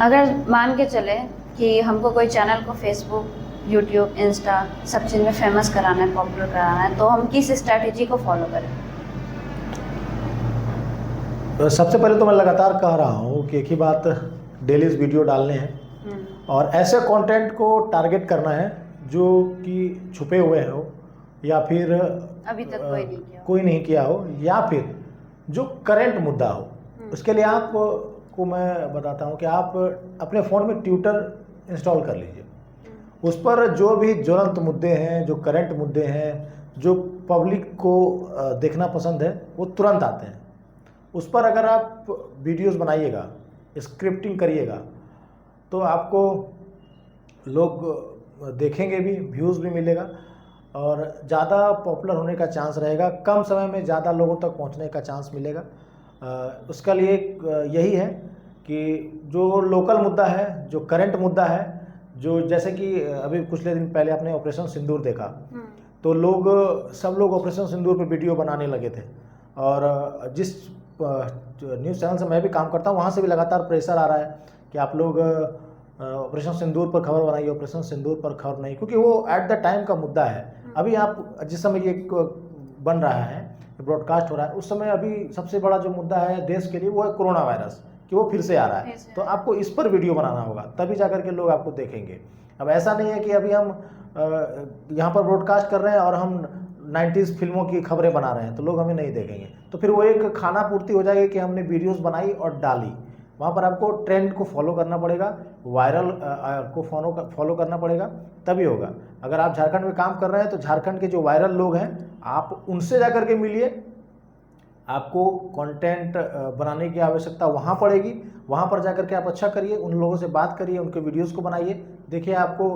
अगर मान के चले कि हमको कोई चैनल को फेसबुक, यूट्यूब, इंस्टा सब चीज़ में फेमस कराना है, पॉपुलर कराना है, तो हम किस स्ट्रैटेजी को फॉलो करें? सबसे पहले तो मैं लगातार कह रहा हूँ कि एक ही बात, डेली वीडियो डालने हैं और ऐसे कंटेंट को टारगेट करना है जो कि छुपे हुए हो, या फिर अभी तक कोई नहीं किया हो, या फिर जो करंट मुद्दा हो। उसके लिए आप को मैं बताता हूँ कि आप अपने फ़ोन में ट्विटर इंस्टॉल कर लीजिए। उस पर जो भी ज्वलंत मुद्दे हैं, जो करंट मुद्दे हैं, जो पब्लिक को देखना पसंद है, वो तुरंत आते हैं। उस पर अगर आप वीडियोस बनाइएगा, स्क्रिप्टिंग करिएगा, तो आपको लोग देखेंगे भी, व्यूज़ भी मिलेगा और ज़्यादा पॉपुलर होने का चांस रहेगा, कम समय में ज़्यादा लोगों तक पहुंचने का चांस मिलेगा। उसका लिए यही है कि जो लोकल मुद्दा है, जो करंट मुद्दा है, जो जैसे कि अभी कुछ दिन पहले आपने ऑपरेशन सिंदूर देखा, तो सब लोग ऑपरेशन सिंदूर पे वीडियो बनाने लगे थे, और जिस न्यूज़ चैनल से मैं भी काम करता हूँ वहाँ से भी लगातार प्रेशर आ रहा है कि आप लोग ऑपरेशन सिंदूर पर खबर बनाइए, ऑपरेशन सिंदूर पर खबर नहीं, क्योंकि वो एट द टाइम का मुद्दा है। अभी आप जिस समय ये बन रहा है, ब्रॉडकास्ट हो रहा है, उस समय अभी सबसे बड़ा जो मुद्दा है देश के लिए वो है कोरोना वायरस, कि वो फिर से आ रहा है। तो आपको इस पर वीडियो बनाना होगा, तभी जाकर के लोग आपको देखेंगे। अब ऐसा नहीं है कि अभी हम यहाँ पर ब्रॉडकास्ट कर रहे हैं और हम 90s फिल्मों की खबरें बना रहे हैं तो लोग हमें नहीं देखेंगे, तो फिर वो एक खाना पूर्ति हो जाएगी कि हमने वीडियोस बनाई और डाली। वहाँ पर आपको ट्रेंड को फॉलो करना पड़ेगा, वायरल को फॉलो करना पड़ेगा, तभी होगा। अगर आप झारखंड में काम कर रहे हैं तो झारखंड के जो वायरल लोग हैं, आप उनसे जाकर के मिलिए। आपको कंटेंट बनाने की आवश्यकता वहाँ पड़ेगी, वहाँ पर जाकर के आप अच्छा करिए, उन लोगों से बात करिए, उनके वीडियोस को बनाइए, देखिए आपको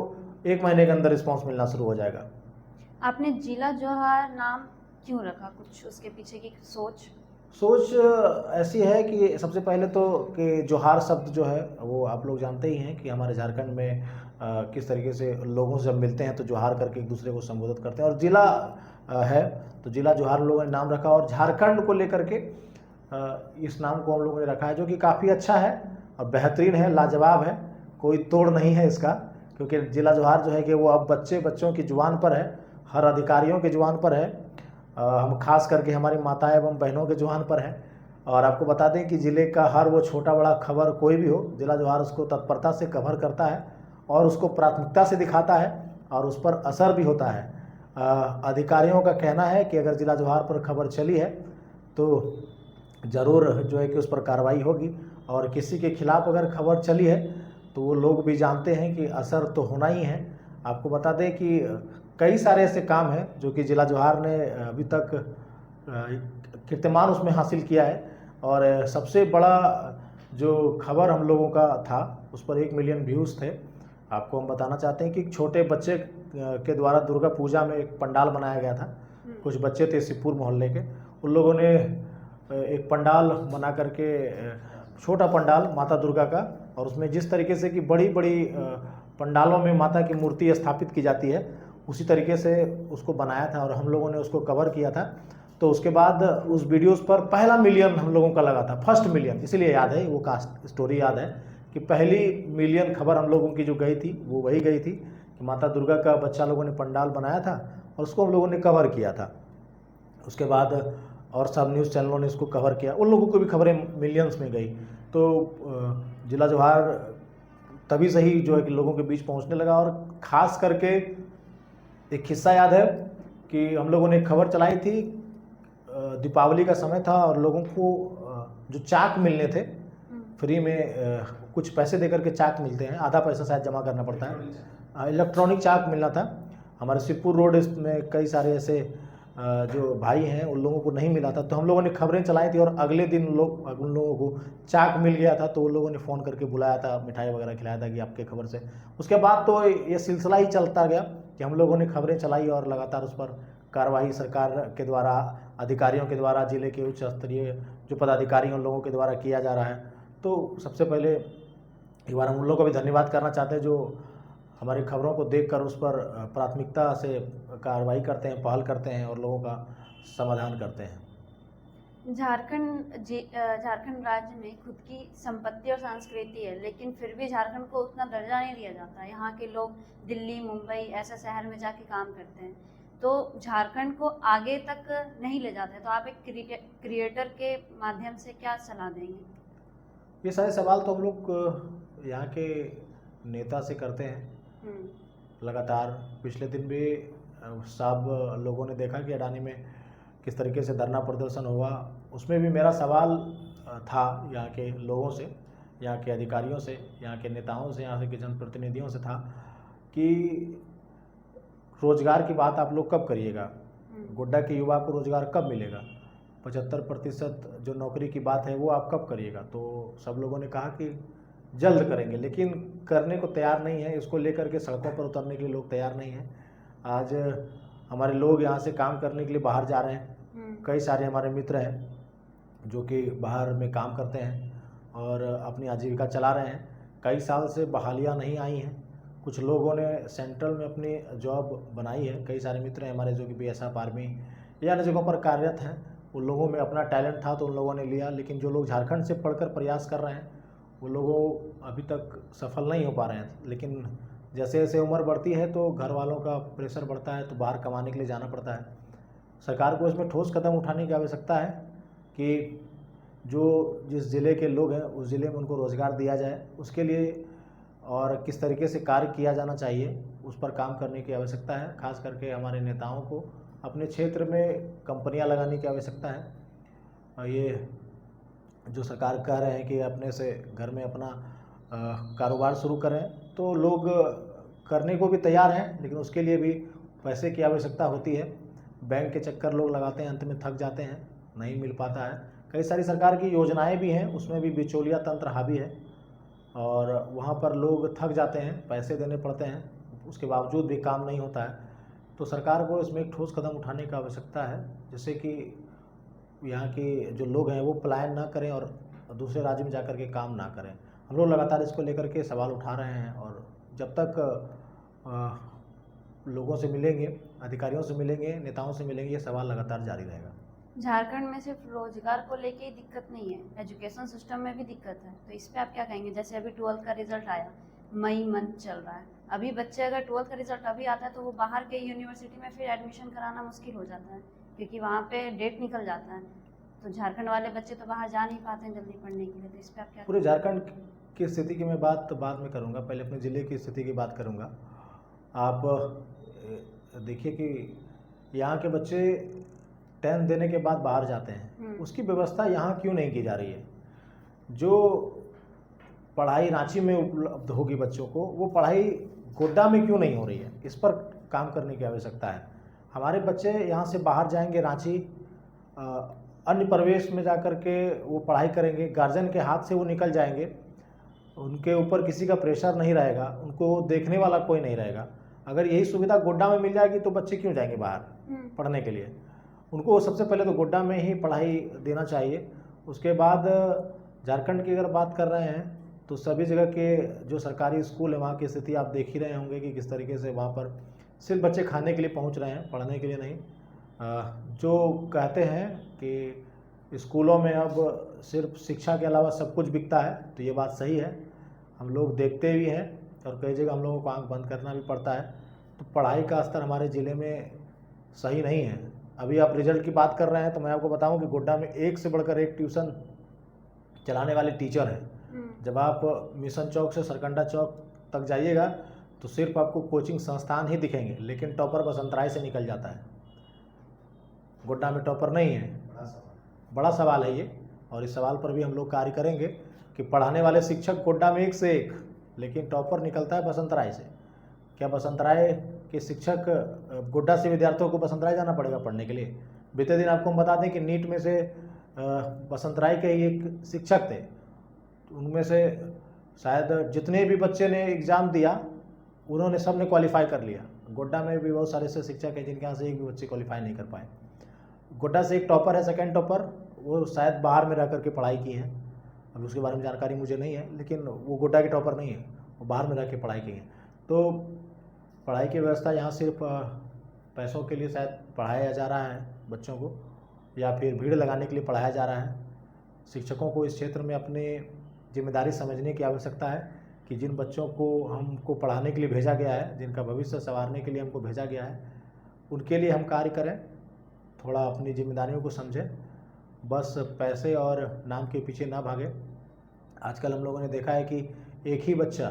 1 महीने के अंदर रिस्पॉन्स मिलना शुरू हो जाएगा। आपने जिला जोहार नाम क्यों रखा, कुछ उसके पीछे की सोच? सोच ऐसी है कि सबसे पहले तो कि जोहार शब्द जो है वो आप लोग जानते ही हैं कि हमारे झारखंड में किस तरीके से लोगों से जब मिलते हैं तो जोहार करके एक दूसरे को संबोधित करते हैं। और जिला है तो जिला जोहार लोगों ने नाम रखा, और झारखंड को लेकर के इस नाम को हम लोगों ने रखा है, जो कि काफ़ी अच्छा है और बेहतरीन है, लाजवाब है, कोई तोड़ नहीं है इसका। क्योंकि जिला जोहार जो है कि वो अब बच्चों की जुबान पर है, हर अधिकारियों के जुबान पर है, हम खास करके हमारी माताएं एवं बहनों के जुबान पर है। और आपको बता दें कि ज़िले का हर वो छोटा बड़ा खबर कोई भी हो, जिला जोहार उसको तत्परता से कवर करता है और उसको प्राथमिकता से दिखाता है और उस पर असर भी होता है। अधिकारियों का कहना है कि अगर जिला जोहार पर खबर चली है तो ज़रूर जो है कि उस पर कार्रवाई होगी, और किसी के खिलाफ़ अगर खबर चली है तो वो लोग भी जानते हैं कि असर तो होना ही है। आपको बता दें कि कई सारे ऐसे काम हैं जो कि जिला जोहार ने अभी तक कीर्तिमान उसमें हासिल किया है। और सबसे बड़ा जो खबर हम लोगों का था उस पर 1 मिलियन व्यूज़ थे। आपको हम बताना चाहते हैं कि एक छोटे बच्चे के द्वारा दुर्गा पूजा में एक पंडाल बनाया गया था। कुछ बच्चे थे शिवपुर मोहल्ले के, उन लोगों ने एक पंडाल बना करके, छोटा पंडाल माता दुर्गा का, और उसमें जिस तरीके से कि बड़ी बड़ी पंडालों में माता की मूर्ति स्थापित की जाती है उसी तरीके से उसको बनाया था और हम लोगों ने उसको कवर किया था। तो उसके बाद उस वीडियोस पर पहला मिलियन हम लोगों का लगा था, फर्स्ट मिलियन, इसीलिए याद है, वो कास्ट स्टोरी याद है कि पहली मिलियन खबर हम लोगों की जो गई थी वो वही गई थी कि माता दुर्गा का बच्चा लोगों ने पंडाल बनाया था और उसको हम लोगों ने कवर किया था। उसके बाद और सब न्यूज़ चैनलों ने इसको कवर किया, उन लोगों को भी खबरें मिलियंस में गई। तो जिला जोहार तभी से ही जो है कि लोगों के बीच पहुंचने लगा। और ख़ास करके एक किस्सा याद है कि हम लोगों ने खबर चलाई थी, दीपावली का समय था और लोगों को जो चाक मिलने थे फ्री में, कुछ पैसे देकर के चाक मिलते हैं, आधा पैसा शायद जमा करना पड़ता है, इलेक्ट्रॉनिक चाक मिलना था। हमारे शिवपुर रोड में कई सारे ऐसे जो भाई हैं उन लोगों को नहीं मिला था, तो हम लोगों ने खबरें चलाई थी और अगले दिन उन लोगों को चाक मिल गया था। तो उन लोगों ने फ़ोन करके बुलाया था, मिठाई वगैरह खिलाया था कि आपके खबर से। उसके बाद तो ये सिलसिला ही चलता गया कि हम लोगों ने खबरें चलाई और लगातार उस पर कार्रवाई सरकार के द्वारा, अधिकारियों के द्वारा, जिले के उच्च स्तरीय जो पदाधिकारी हैं उन लोगों के द्वारा किया जा रहा है। तो सबसे पहले एक बार हम उन लोगों का भी धन्यवाद करना चाहते हैं जो हमारी खबरों को देखकर उस पर प्राथमिकता से कार्रवाई करते हैं, पहल करते हैं और लोगों का समाधान करते हैं। झारखंड राज्य में खुद की संपत्ति और संस्कृति है, लेकिन फिर भी झारखंड को उतना दर्जा नहीं दिया जाता। यहाँ के लोग दिल्ली, मुंबई ऐसे शहर में जाके काम करते हैं, तो झारखंड को आगे तक नहीं ले जाते। तो आप एक क्रिएटर के माध्यम से क्या सलाह देंगे? ये सारे सवाल तो हम लोग यहाँ के नेता से करते हैं लगातार। पिछले दिन भी सब लोगों ने देखा कि अडानी में किस तरीके से धरना प्रदर्शन हुआ, उसमें भी मेरा सवाल था यहाँ के लोगों से, यहाँ के अधिकारियों से, यहाँ के नेताओं से, यहाँ के जनप्रतिनिधियों से था कि रोजगार की बात आप लोग कब करिएगा, गोड्डा के युवा को रोजगार कब मिलेगा, 75% जो नौकरी की बात है वो आप कब करिएगा। तो सब लोगों ने कहा कि जल्द करेंगे, लेकिन करने को तैयार नहीं है। इसको लेकर के सड़कों पर उतरने के लिए लोग तैयार नहीं हैं। आज हमारे लोग यहाँ से काम करने के लिए बाहर जा रहे हैं। कई सारे हमारे मित्र हैं जो कि बाहर में काम करते हैं और अपनी आजीविका चला रहे हैं। कई साल से बहालियाँ नहीं आई हैं, कुछ लोगों ने सेंट्रल में अपनी जॉब बनाई है। कई सारे मित्र हैं हमारे जो कि बीएसएफ, आर्मी या अन्य जगहों पर कार्यरत हैं। उन लोगों में अपना टैलेंट था तो उन लोगों ने लिया, लेकिन जो लोग झारखंड से पढ़कर प्रयास कर रहे हैं वो लोगों अभी तक सफल नहीं हो पा रहे हैं। लेकिन जैसे जैसे उम्र बढ़ती है तो घर वालों का प्रेशर बढ़ता है, तो बाहर कमाने के लिए जाना पड़ता है। सरकार को इसमें ठोस कदम उठाने की आवश्यकता है कि जो जिस ज़िले के लोग हैं उस ज़िले में उनको रोज़गार दिया जाए, उसके लिए और किस तरीके से कार्य किया जाना चाहिए उस पर काम करने की आवश्यकता है। खास करके हमारे नेताओं को अपने क्षेत्र में कंपनियां लगाने की आवश्यकता है। और ये जो सरकार कह रहे हैं कि अपने से घर में अपना कारोबार शुरू करें, तो लोग करने को भी तैयार हैं, लेकिन उसके लिए भी पैसे की आवश्यकता होती है। बैंक के चक्कर लोग लगाते हैं, अंत में थक जाते हैं, नहीं मिल पाता है। कई सारी सरकार की योजनाएं भी हैं, उसमें भी बिचौलिया तंत्र हावी है और वहाँ पर लोग थक जाते हैं, पैसे देने पड़ते हैं, उसके बावजूद भी काम नहीं होता है। तो सरकार को इसमें एक ठोस कदम उठाने की आवश्यकता है, जिससे कि यहाँ के जो लोग हैं वो पलायन ना करें और दूसरे राज्य में जाकर के काम ना करें। हम लोग लगातार इसको लेकर के सवाल उठा रहे हैं और जब तक लोगों से मिलेंगे, अधिकारियों से मिलेंगे, नेताओं से मिलेंगे, ये सवाल लगातार जारी रहेगा। झारखंड में सिर्फ रोजगार को लेके ही दिक्कत नहीं है, एजुकेशन सिस्टम में भी दिक्कत है, तो इस पे आप क्या कहेंगे? जैसे अभी 12th का रिजल्ट आया, मई मंथ चल रहा है, अभी बच्चे अगर 12th का रिजल्ट अभी आता है तो वो बाहर के यूनिवर्सिटी में फिर एडमिशन कराना मुश्किल हो जाता है क्योंकि वहाँ पे डेट निकल जाता है। तो झारखंड वाले बच्चे तो बाहर जा नहीं पाते हैं जल्दी पढ़ने के लिए, तो इस पर आप क्या पूरे झारखंड की स्थिति की मैं बात बाद में करूँगा, पहले अपने ज़िले की स्थिति की बात करूँगा। आप देखिए कि यहाँ के बच्चे 10th देने के बाद बाहर जाते हैं, उसकी व्यवस्था यहाँ क्यों नहीं की जा रही है? जो पढ़ाई रांची में उपलब्ध होगी बच्चों को, वो पढ़ाई गोड्डा में क्यों नहीं हो रही है? इस पर काम करने की आवश्यकता है। हमारे बच्चे यहाँ से बाहर जाएंगे रांची, अन्य प्रदेश में जाकर के वो पढ़ाई करेंगे, गार्जियन के हाथ से वो निकल जाएंगे, उनके ऊपर किसी का प्रेशर नहीं रहेगा, उनको देखने वाला कोई नहीं रहेगा। अगर यही सुविधा गोड्डा में मिल जाएगी तो बच्चे क्यों जाएंगे बाहर पढ़ने के लिए? उनको सबसे पहले तो गोड्डा में ही पढ़ाई देना चाहिए। उसके बाद झारखंड की अगर बात कर रहे हैं तो सभी जगह के जो सरकारी स्कूल है वहाँ की स्थिति आप देख ही रहे होंगे कि किस तरीके से वहाँ पर सिर्फ बच्चे खाने के लिए पहुँच रहे हैं, पढ़ने के लिए नहीं। जो कहते हैं कि स्कूलों में अब सिर्फ शिक्षा के अलावा सब कुछ बिकता है, तो ये बात सही है, हम लोग देखते भी हैं और कई जगह हम लोगों को आंख बंद करना भी पड़ता है। तो पढ़ाई का स्तर हमारे ज़िले में सही नहीं है। अभी आप रिजल्ट की बात कर रहे हैं तो मैं आपको बताऊं कि गोड्डा में एक से बढ़कर एक ट्यूशन चलाने वाले टीचर हैं। जब आप मिशन चौक से सरकंडा चौक तक जाइएगा तो सिर्फ आपको कोचिंग संस्थान ही दिखेंगे, लेकिन टॉपर बसंतराय से निकल जाता है। गोड्डा में टॉपर नहीं है, बड़ा सवाल है ये, और इस सवाल पर भी हम लोग कार्य करेंगे कि पढ़ाने वाले शिक्षक गोड्डा में एक से एक, लेकिन टॉपर निकलता है बसंतराय से। क्या बसंतराय के शिक्षक गोड्डा से विद्यार्थियों को बसंतराय जाना पड़ेगा पढ़ने के लिए? बीते दिन आपको हम बता दें कि नीट में से बसंतराय के ही एक शिक्षक थे, उनमें से शायद जितने भी बच्चे ने एग्ज़ाम दिया उन्होंने सब ने क्वालिफाई कर लिया। गोड्डा में भी बहुत सारे ऐसे शिक्षक हैं जिनके यहाँ से एक भी बच्चे क्वालिफाई नहीं कर पाए। गोड्डा से एक टॉपर है, सेकंड टॉपर, वो शायद बाहर में रह करके पढ़ाई की है, अभी उसके बारे में जानकारी मुझे नहीं है, लेकिन वो गोड्डा के टॉपर नहीं है, वो बाहर में रह के पढ़ाई की है। तो पढ़ाई की व्यवस्था यहाँ सिर्फ पैसों के लिए शायद पढ़ाया जा रहा है बच्चों को, या फिर भीड़ लगाने के लिए पढ़ाया जा रहा है। शिक्षकों को इस क्षेत्र में अपनी जिम्मेदारी समझने की आवश्यकता है कि जिन बच्चों को हमको पढ़ाने के लिए भेजा गया है, जिनका भविष्य संवारने के लिए हमको भेजा गया है, उनके लिए हम कार्य करें, थोड़ा अपनी जिम्मेदारियों को समझें, बस पैसे और नाम के पीछे ना भागें। आजकल हम लोगों ने देखा है कि एक ही बच्चा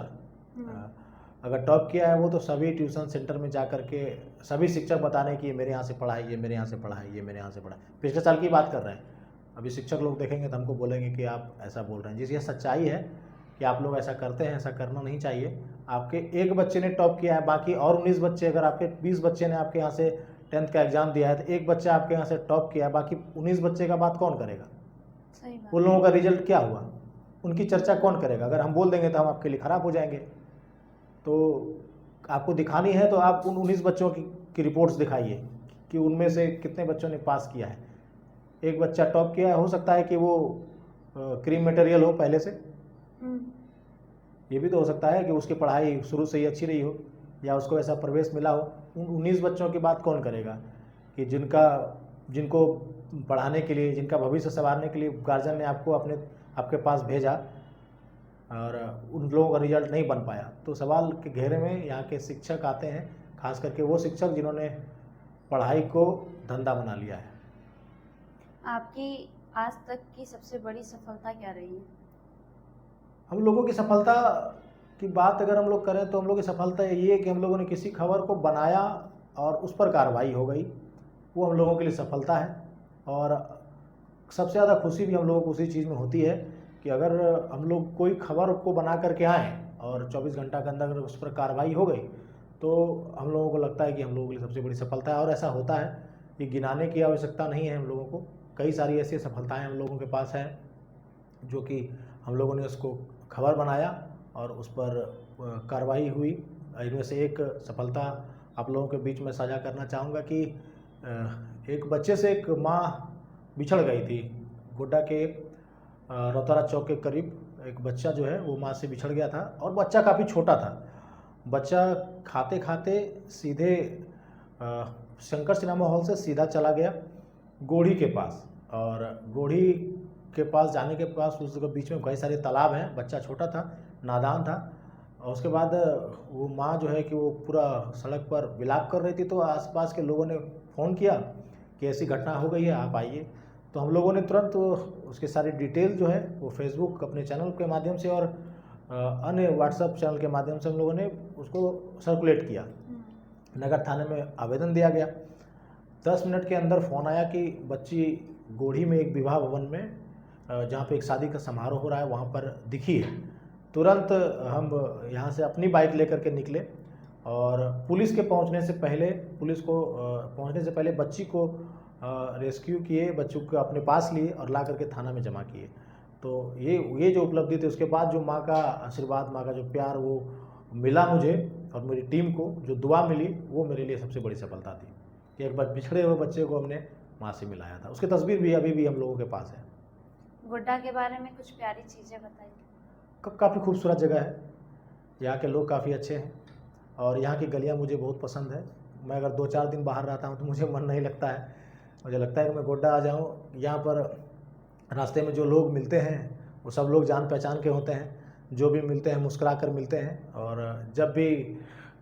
अगर टॉप किया है वो तो सभी ट्यूशन सेंटर में जा कर के सभी शिक्षक बता रहे हैं कि ये मेरे यहाँ से पढ़ा है, ये मेरे यहाँ से पढ़ा है, ये मेरे यहाँ से पढ़ा है। पिछले साल की बात कर रहे हैं। अभी शिक्षक लोग देखेंगे तो हमको बोलेंगे कि आप ऐसा बोल रहे हैं। जिस ये सच्चाई है कि आप लोग ऐसा करते हैं, ऐसा करना नहीं चाहिए। आपके एक बच्चे ने टॉप किया है, बाकी और 19 बच्चे, अगर आपके 20 बच्चे ने आपके यहाँ से 10th का एग्ज़ाम दिया है तो एक बच्चा आपके यहाँ से टॉप किया है, बाकी 19 बच्चे का बात कौन करेगा? सही बात। उन लोगों का रिजल्ट क्या हुआ, उनकी चर्चा कौन करेगा? अगर हम बोल देंगे तो हम आपके लिए ख़राब हो जाएंगे। तो आपको दिखानी है तो आप उन 19 बच्चों की रिपोर्ट्स दिखाइए कि उनमें से कितने बच्चों ने पास किया है। एक बच्चा टॉप किया है, हो सकता है कि वो क्रीम मटेरियल हो पहले से, ये भी तो हो सकता है कि उसकी पढ़ाई शुरू से ही अच्छी रही हो या उसको ऐसा प्रवेश मिला हो। उन 19 बच्चों की बात कौन करेगा कि जिनको पढ़ाने के लिए, जिनका भविष्य संवारने के लिए गार्जियन ने आपके पास भेजा और उन लोगों का रिजल्ट नहीं बन पाया। तो सवाल के घेरे में यहाँ के शिक्षक आते हैं, खास करके वो शिक्षक जिन्होंने पढ़ाई को धंधा बना लिया है। आपकी आज तक की सबसे बड़ी सफलता क्या रही है? हम लोगों की सफलता की बात अगर हम लोग करें तो हम लोग की सफलता ये है कि हम लोगों ने किसी खबर को बनाया और उस पर कार्रवाई हो गई, वो हम लोगों के लिए सफलता है। और सबसे ज़्यादा खुशी भी हम लोगों को उसी चीज़ में होती है कि अगर हम लोग कोई खबर को बना करके आएँ और 24 घंटा के अंदर अगर उस पर कार्रवाई हो गई तो हम लोगों को लगता है कि हम लोगों के लिए सबसे बड़ी सफलता है। और ऐसा होता है, ये गिनाने की आवश्यकता नहीं है हम लोगों को। कई सारी ऐसी सफलताएँ हम लोगों के पास हैं जो कि हम लोगों ने उसको खबर बनाया और उस पर कार्रवाई हुई। इनमें से एक सफलता आप लोगों के बीच में साझा करना चाहूँगा कि एक बच्चे से एक माँ बिछड़ गई थी। गोड्डा के रौतारा चौक के करीब एक बच्चा जो है वो माँ से बिछड़ गया था और बच्चा काफ़ी छोटा था। बच्चा खाते खाते सीधे शंकर सिनेमा हॉल से सीधा चला गया गोढ़ी के पास, और गोढ़ी के पास जाने के पास उसके बीच में कई सारे तालाब हैं। बच्चा छोटा था, नादान था, और उसके बाद वो माँ जो है कि वो पूरा सड़क पर विलाप कर रही थी। तो आसपास के लोगों ने फ़ोन किया कि ऐसी घटना हो गई है, आप आइए। तो हम लोगों ने तुरंत उसके सारी डिटेल जो है वो फेसबुक अपने चैनल के माध्यम से और अन्य व्हाट्सएप चैनल के माध्यम से हम लोगों ने उसको सर्कुलेट किया। नगर थाने में आवेदन दिया गया। 10 मिनट के अंदर फ़ोन आया कि बच्ची गोढ़ी में एक विवाह भवन में जहाँ पे एक शादी का समारोह हो रहा है वहाँ पर दिखी है। तुरंत हम यहाँ से अपनी बाइक लेकर के निकले और पुलिस को पहुँचने से पहले बच्ची को रेस्क्यू किए, बच्चों को अपने पास लिए और ला करके थाना में जमा किए। तो ये जो उपलब्धि थी, उसके बाद जो माँ का आशीर्वाद, माँ का जो प्यार वो मिला मुझे और मेरी टीम को, जो दुआ मिली, वो मेरे लिए सबसे बड़ी सफलता थी कि एक बार बिछड़े हुए बच्चे को हमने माँ से मिलाया था। उसकी तस्वीर भी अभी भी हम लोगों के पास है। गोड्डा के बारे में कुछ प्यारी चीज़ें बताइए। काफ़ी खूबसूरत जगह है, यहाँ के लोग काफ़ी अच्छे हैं और यहाँ की गलियाँ मुझे बहुत पसंद है। मैं अगर 2-4 दिन बाहर रहता हूँ तो मुझे मन नहीं लगता है, मुझे लगता है कि मैं गोड्डा आ जाऊँ। यहाँ पर रास्ते में जो लोग मिलते हैं वो सब लोग जान पहचान के होते हैं, जो भी मिलते हैं मुस्कुरा कर मिलते हैं, और जब भी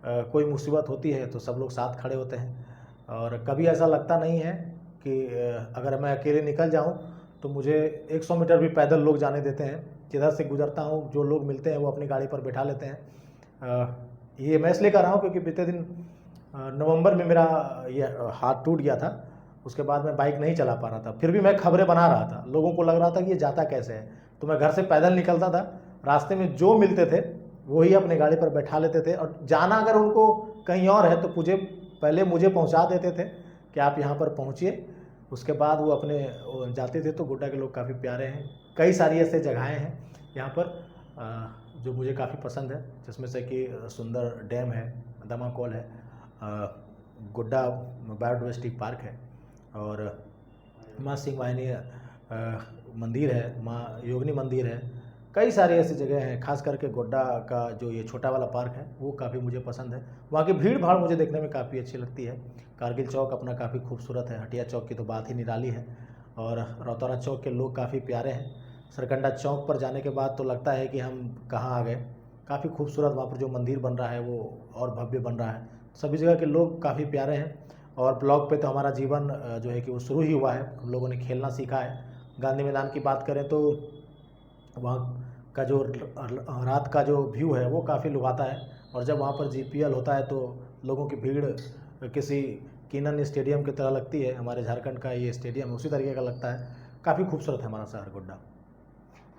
कोई मुसीबत होती है तो सब लोग साथ खड़े होते हैं। और कभी ऐसा लगता नहीं है कि अगर मैं अकेले निकल जाऊँ तो मुझे 100 मीटर भी पैदल लोग जाने देते हैं। जिधर से गुजरता हूँ जो लोग मिलते हैं वो अपनी गाड़ी पर बैठा लेते हैं। ये मैं इसलिए कर रहा हूँ क्योंकि बीते दिन नवंबर में मेरा ये हाथ टूट गया था। उसके बाद मैं बाइक नहीं चला पा रहा था, फिर भी मैं खबरें बना रहा था। लोगों को लग रहा था कि ये जाता कैसे है, तो मैं घर से पैदल निकलता था। रास्ते में जो मिलते थे वही अपनी गाड़ी पर बैठा लेते थे, और जाना अगर उनको कहीं और है तो पहले मुझे पहुंचा देते थे कि आप यहाँ पर पहुँचिए। उसके बाद वो अपने जाते थे। तो गोड्डा के लोग काफ़ी प्यारे हैं। कई सारी ऐसे जगहें हैं यहाँ पर जो मुझे काफ़ी पसंद है, जिसमें से कि सुंदर डैम है, दमाकोल है, गोड्डा बायोडाइवर्सिटी पार्क है, और माँ सिंह वाहिनी मंदिर है, माँ योगिनी मंदिर है। कई सारी ऐसी जगह हैं। खास करके गोड्डा का जो ये छोटा वाला पार्क है वो काफ़ी मुझे पसंद है। वहाँ की भीड़ भाड़ मुझे देखने में काफ़ी अच्छी लगती है। कारगिल चौक अपना काफ़ी खूबसूरत है, हटिया चौक की तो बात ही निराली है, और रौतारा चौक के लोग काफ़ी प्यारे हैं। सरकंडा चौक पर जाने के बाद तो लगता है कि हम कहाँ आ गए। काफ़ी खूबसूरत वहाँ पर जो मंदिर बन रहा है वो और भव्य बन रहा है। सभी जगह के लोग काफ़ी प्यारे हैं। और ब्लॉक पे तो हमारा जीवन जो है कि वो शुरू ही हुआ है। हम लोगों ने खेलना सीखा है। गांधी मैदान की बात करें तो वहाँ का जो रात का जो व्यू है वो काफ़ी लुभाता है, और जब वहाँ पर जीपीएल होता है तो लोगों की भीड़ किसी किनन स्टेडियम की तरह लगती है। हमारे झारखंड का ये स्टेडियम उसी तरीके का लगता है। काफ़ी खूबसूरत है हमारा शहर गोड्डा।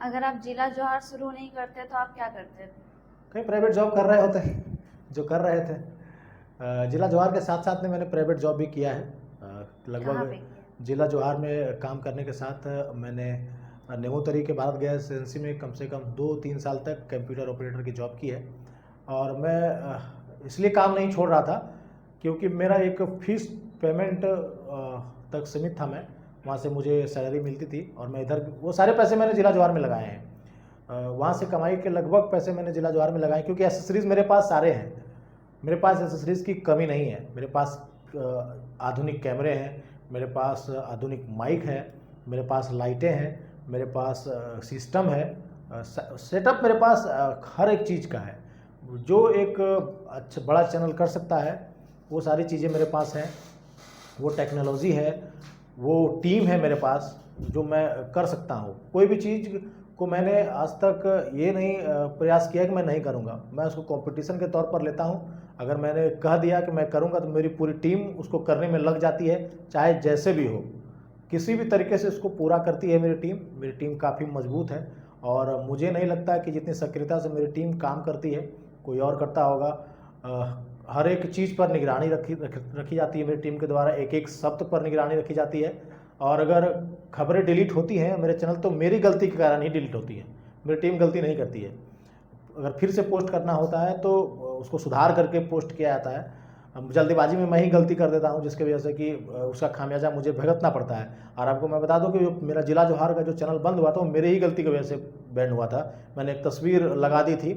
अगर आप जिला जोहार शुरू नहीं करते तो आप क्या करते थे? कहीं प्राइवेट जॉब कर रहे होते हैं जो कर रहे थे। जिला जोहार के साथ साथ में मैंने प्राइवेट जॉब भी किया है। लगभग जिला जोहार में काम करने के साथ मैंने नेमोतरी के भारत गैस एजेंसी में कम से कम 2-3 साल तक कंप्यूटर ऑपरेटर की जॉब की है। और मैं इसलिए काम नहीं छोड़ रहा था क्योंकि मेरा एक फीस पेमेंट तक सीमित था। मैं वहाँ से मुझे सैलरी मिलती थी और मैं इधर वो सारे पैसे मैंने जिला जोहार में लगाए हैं। वहाँ से कमाई के लगभग पैसे मैंने जिला जोहार में लगाए, क्योंकि एसेसरीज़ मेरे पास सारे हैं। मेरे पास एसेसरीज़ की कमी नहीं है। मेरे पास आधुनिक कैमरे हैं, मेरे पास आधुनिक माइक है, मेरे पास लाइटें हैं, मेरे पास सिस्टम है, सेटअप मेरे पास हर एक चीज़ का है। जो एक अच्छा बड़ा चैनल कर सकता है वो सारी चीज़ें मेरे पास हैं। वो टेक्नोलॉजी है, वो टीम है मेरे पास जो मैं कर सकता हूँ। कोई भी चीज़ को मैंने आज तक ये नहीं प्रयास किया कि मैं नहीं करूँगा। मैं उसको कंपटीशन के तौर पर लेता हूँ। अगर मैंने कह दिया कि मैं करूँगा तो मेरी पूरी टीम उसको करने में लग जाती है, चाहे जैसे भी हो, किसी भी तरीके से उसको पूरा करती है मेरी टीम काफ़ी मजबूत है। और मुझे नहीं लगता कि जितनी सक्रियता से मेरी टीम काम करती है कोई और करता होगा। हर एक चीज़ पर निगरानी रखी जाती है मेरी टीम के द्वारा, एक एक शब्द पर निगरानी रखी जाती है। और अगर खबरें डिलीट होती हैं मेरे चैनल तो मेरी गलती के कारण ही डिलीट होती है, मेरी टीम गलती नहीं करती है। अगर फिर से पोस्ट करना होता है तो उसको सुधार करके पोस्ट किया जाता है। अब जल्दीबाजी में मैं ही गलती कर देता हूँ, जिसकी वजह से कि उसका खामियाजा मुझे भुगतना पड़ता है। और आपको मैं बता दूं कि जो मेरा जिला जोहार का जो चैनल बंद हुआ था, वो मेरे ही गलती की वजह से बैंड हुआ था। मैंने एक तस्वीर लगा दी थी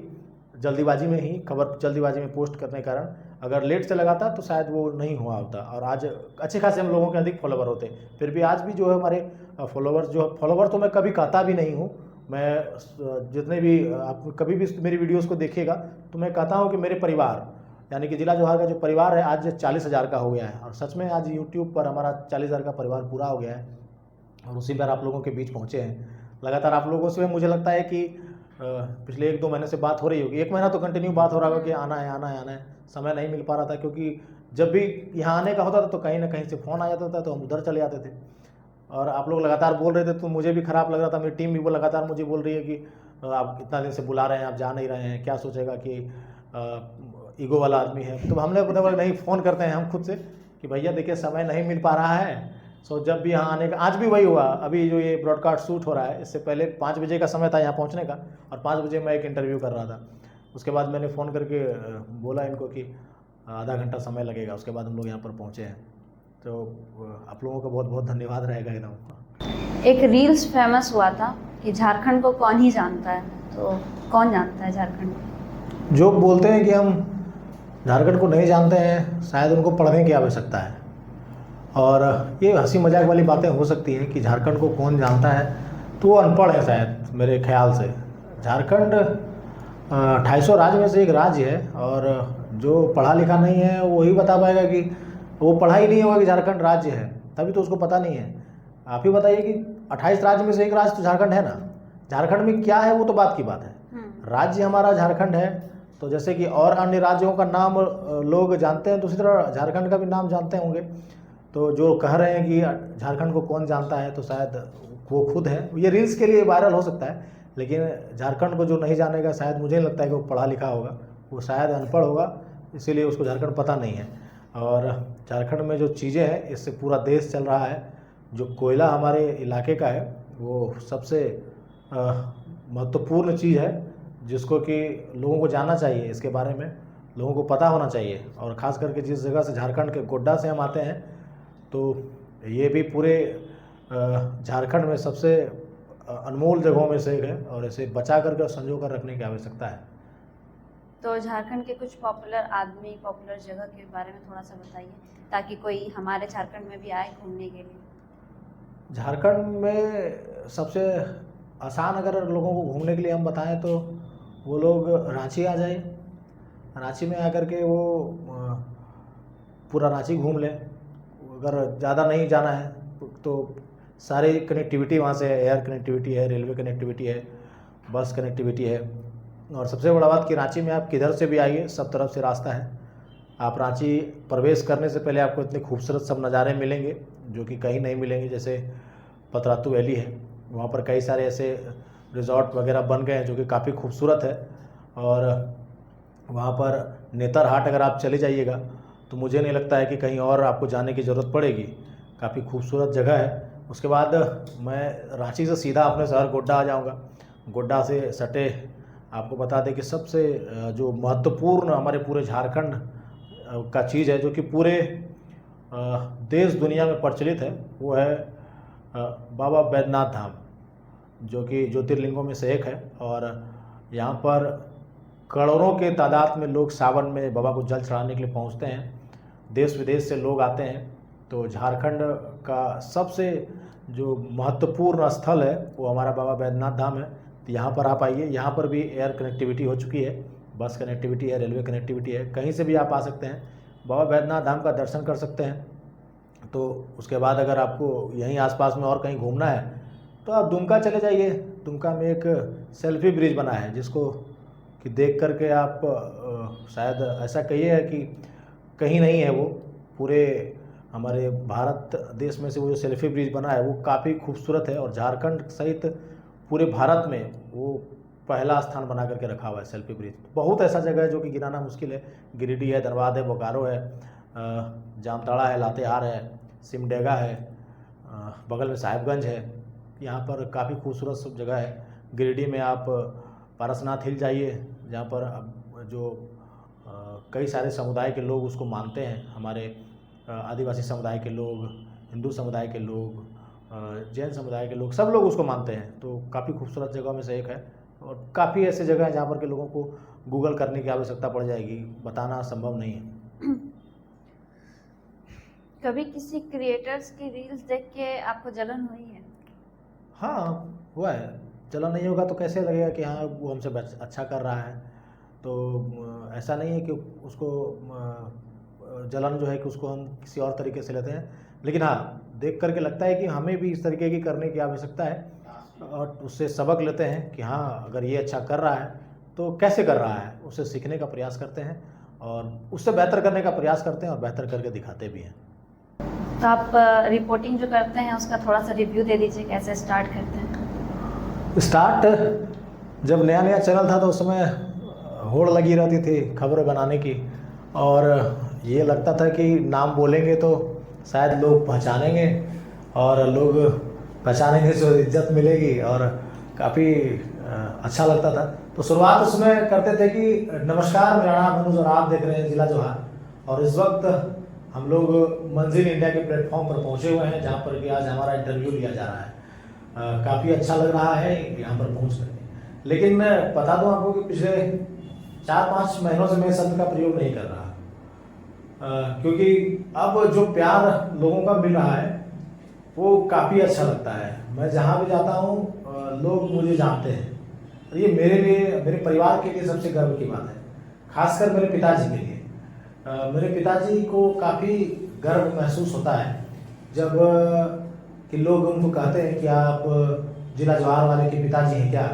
जल्दीबाजी में ही, खबर जल्दीबाजी में पोस्ट करने के कारण। अगर लेट से लगाता तो शायद वो नहीं हुआ होता, और आज अच्छे खासे हम लोगों के अधिक फॉलोवर होते। फिर भी आज भी जो है हमारे फॉलोवर तो मैं कभी कहता भी नहीं हूँ। मैं जितने भी आप कभी भी मेरी वीडियोस को देखिएगा तो मैं कहता हूँ कि मेरे परिवार, यानी कि जिला जोहार का जो परिवार है आज 40,000 का हो गया है। और सच में आज यूट्यूब पर हमारा 40,000 का परिवार पूरा हो गया है, और उसी पर आप लोगों के बीच पहुँचे हैं। लगातार आप लोगों से मुझे लगता है कि पिछले 1-2 महीने से बात हो रही होगी, 1 महीना तो कंटिन्यू बात हो रहा होगा कि आना है आना है आना है। समय नहीं मिल पा रहा था, क्योंकि जब भी यहाँ आने का होता था तो कहीं ना कहीं से फ़ोन आ जाता था, तो हम उधर चले जाते थे। और आप लोग लगातार बोल रहे थे तो मुझे भी ख़राब लग रहा था। मेरी टीम भी वो लगातार मुझे बोल रही है कि आप इतना दिन से बुला रहे हैं, आप जा नहीं रहे हैं, क्या सोचेगा कि ईगो वाला आदमी है। तो हमने बोला नहीं, फ़ोन करते हैं हम खुद से कि भैया देखिए समय नहीं मिल पा रहा है। सो जब भी यहाँ आने का, आज भी वही हुआ। अभी जो ये ब्रॉडकास्ट शूट हो रहा है, इससे पहले 5 बजे का समय था यहाँ पहुँचने का, और 5 बजे मैं एक इंटरव्यू कर रहा था। उसके बाद मैंने फ़ोन करके बोला इनको कि आधा घंटा समय लगेगा, उसके बाद हम लोग यहाँ पर पहुँचे हैं। तो आप लोगों का बहुत बहुत धन्यवाद रहेगा एकदम। एक रील्स फेमस हुआ था कि झारखंड को कौन ही जानता है, तो कौन जानता है झारखंड को? जो बोलते हैं कि हम झारखंड को नहीं जानते हैं, शायद उनको पढ़ने की आवश्यकता है। और ये हंसी मजाक वाली बातें हो सकती हैं कि झारखंड को कौन जानता है, तो वो अनपढ़ है शायद मेरे ख्याल से। झारखंड 250 राज्य में से एक राज्य है, और जो पढ़ा लिखा नहीं है वही बता पाएगा कि वो पढ़ा ही नहीं होगा कि झारखंड राज्य है, तभी तो उसको पता नहीं है। आप ही बताइए कि 28 राज्य में से एक राज्य तो झारखंड है ना। झारखंड में क्या है वो तो बात की बात है, राज्य हमारा झारखंड है। तो जैसे कि और अन्य राज्यों का नाम लोग जानते हैं, तो उसी तरह झारखंड का भी नाम जानते होंगे। तो जो कह रहे हैं कि झारखंड को कौन जानता है, तो शायद वो खुद है। ये रील्स के लिए वायरल हो सकता है, लेकिन झारखंड को जो नहीं जानेगा, शायद मुझे नहीं लगता है कि वो पढ़ा लिखा होगा, वो शायद अनपढ़ होगा, इसीलिए उसको झारखंड पता नहीं है। और झारखंड में जो चीज़ें हैं, इससे पूरा देश चल रहा है। जो कोयला हमारे इलाके का है, वो सबसे महत्वपूर्ण चीज़ है, जिसको कि लोगों को जानना चाहिए, इसके बारे में लोगों को पता होना चाहिए। और ख़ास करके जिस जगह से, झारखंड के गोड्डा से हम आते हैं, तो ये भी पूरे झारखंड में सबसे अनमोल जगहों में से एक है, और इसे बचा करके और संजो कर रखने की आवश्यकता है। तो झारखंड के कुछ पॉपुलर आदमी, पॉपुलर जगह के बारे में थोड़ा सा बताइए, ताकि कोई हमारे झारखंड में भी आए घूमने के लिए। झारखंड में सबसे आसान अगर लोगों को घूमने के लिए हम बताएं, तो वो लोग रांची आ जाए। रांची में आकर के वो पूरा रांची घूम लें। अगर ज़्यादा नहीं जाना है तो सारी कनेक्टिविटी वहाँ से है, एयर कनेक्टिविटी है, रेलवे कनेक्टिविटी है, बस कनेक्टिविटी है। और सबसे बड़ा बात कि रांची में आप किधर से भी आइए, सब तरफ से रास्ता है। आप रांची प्रवेश करने से पहले आपको इतने खूबसूरत सब नज़ारे मिलेंगे जो कि कहीं नहीं मिलेंगे। जैसे पतरातू वैली है, वहाँ पर कई सारे ऐसे रिजॉर्ट वगैरह बन गए हैं जो कि काफ़ी खूबसूरत है। और वहाँ पर नेतरहाट अगर आप चले जाइएगा तो मुझे नहीं लगता है कि कहीं और आपको जाने की ज़रूरत पड़ेगी, काफ़ी खूबसूरत जगह है। उसके बाद मैं रांची से सीधा अपने शहर गोड्डा आ जाऊँगा। गोड्डा से सटे आपको बता दें कि सबसे जो महत्वपूर्ण हमारे पूरे झारखंड का चीज़ है, जो कि पूरे देश दुनिया में प्रचलित है, वो है बाबा बैद्यनाथ धाम, जो कि ज्योतिर्लिंगों में से एक है। और यहाँ पर करोड़ों के तादाद में लोग सावन में बाबा को जल चढ़ाने के लिए पहुँचते हैं। देश विदेश से लोग आते हैं। तो झारखंड का सबसे जो महत्वपूर्ण स्थल है वो हमारा बाबा बैद्यनाथ धाम है। तो यहाँ पर आप आइए। यहाँ पर भी एयर कनेक्टिविटी हो चुकी है, बस कनेक्टिविटी है, रेलवे कनेक्टिविटी है, कहीं से भी आप आ सकते हैं, बाबा बैद्यनाथ धाम का दर्शन कर सकते हैं। तो उसके बाद अगर आपको यहीं आसपास में और कहीं घूमना है तो आप दुमका चले जाइए। दुमका में एक सेल्फी ब्रिज बना है, जिसको कि देख करके आप शायद ऐसा कहिए कि कहीं नहीं है, वो पूरे हमारे भारत देश में से वो जो सेल्फी ब्रिज बना है वो काफ़ी खूबसूरत है। और झारखंड सहित पूरे भारत में वो पहला स्थान बना करके रखा हुआ है सेल्फी ब्रिज। बहुत ऐसा जगह है जो कि गिनाना मुश्किल है। गिरिडीह है, धनबाद है, बोकारो है, जामताड़ा है, लातेहार है, सिमडेगा है, बगल में साहिबगंज है। यहाँ पर काफ़ी खूबसूरत सब जगह है। गिरिडीह में आप पारसनाथ हिल जाइए, जहाँ पर जो कई सारे समुदाय के लोग उसको मानते हैं। हमारे आदिवासी समुदाय के लोग, हिंदू समुदाय के लोग, जैन समुदाय के लोग, सब लोग उसको मानते हैं। तो काफ़ी खूबसूरत जगह में से एक है और काफ़ी ऐसे जगह हैं जहाँ पर के लोगों को गूगल करने की आवश्यकता पड़ जाएगी, बताना संभव नहीं है। कभी किसी क्रिएटर्स की रील्स देख के आपको जलन हुई है? हाँ, हुआ है। जलन नहीं होगा तो कैसे लगेगा कि हाँ वो हमसे अच्छा कर रहा है। तो ऐसा नहीं है कि उसको जलन जो है कि उसको हम किसी और तरीके से लेते हैं, लेकिन हाँ देख करके लगता है कि हमें भी इस तरीके की करने की आवश्यकता है और उससे सबक लेते हैं कि हाँ अगर ये अच्छा कर रहा है तो कैसे कर रहा है, उससे सीखने का प्रयास करते हैं और उससे बेहतर करने का प्रयास करते हैं और बेहतर करके दिखाते भी हैं। तो आप रिपोर्टिंग जो करते हैं उसका थोड़ा सा रिव्यू दे दीजिए, कैसे स्टार्ट करते हैं? स्टार्ट जब नया नया चैनल था तो उस समय होड़ लगी रहती थी खबरें बनाने की और ये लगता था कि नाम बोलेंगे तो शायद लोग पहचानेंगे और लोग पहचानेंगे तो इज्जत मिलेगी और काफ़ी अच्छा लगता था। तो शुरुआत उसमें करते थे कि नमस्कार, मेरा नाम अनुज और आप देख रहे हैं जिला जोहार। और इस वक्त हम लोग मंजिल इंडिया के प्लेटफॉर्म पर पहुंचे हुए हैं जहां पर कि आज हमारा इंटरव्यू लिया जा रहा है। काफ़ी अच्छा लग रहा है यहाँ पर पहुँच करके। लेकिन मैं बता दूं आपको कि पिछले 4-5 महीनों से मैं शब्द का प्रयोग नहीं कर रहा, क्योंकि अब जो प्यार लोगों का मिल रहा है वो काफ़ी अच्छा लगता है। मैं जहाँ भी जाता हूँ लोग मुझे जानते हैं और ये मेरे लिए, मेरे परिवार के लिए सबसे गर्व की बात है, खासकर मेरे पिताजी के लिए। मेरे पिताजी को काफ़ी गर्व महसूस होता है जब कि लोग उनको कहते हैं कि आप जिला जवाहर वाले के पिताजी हैं क्या।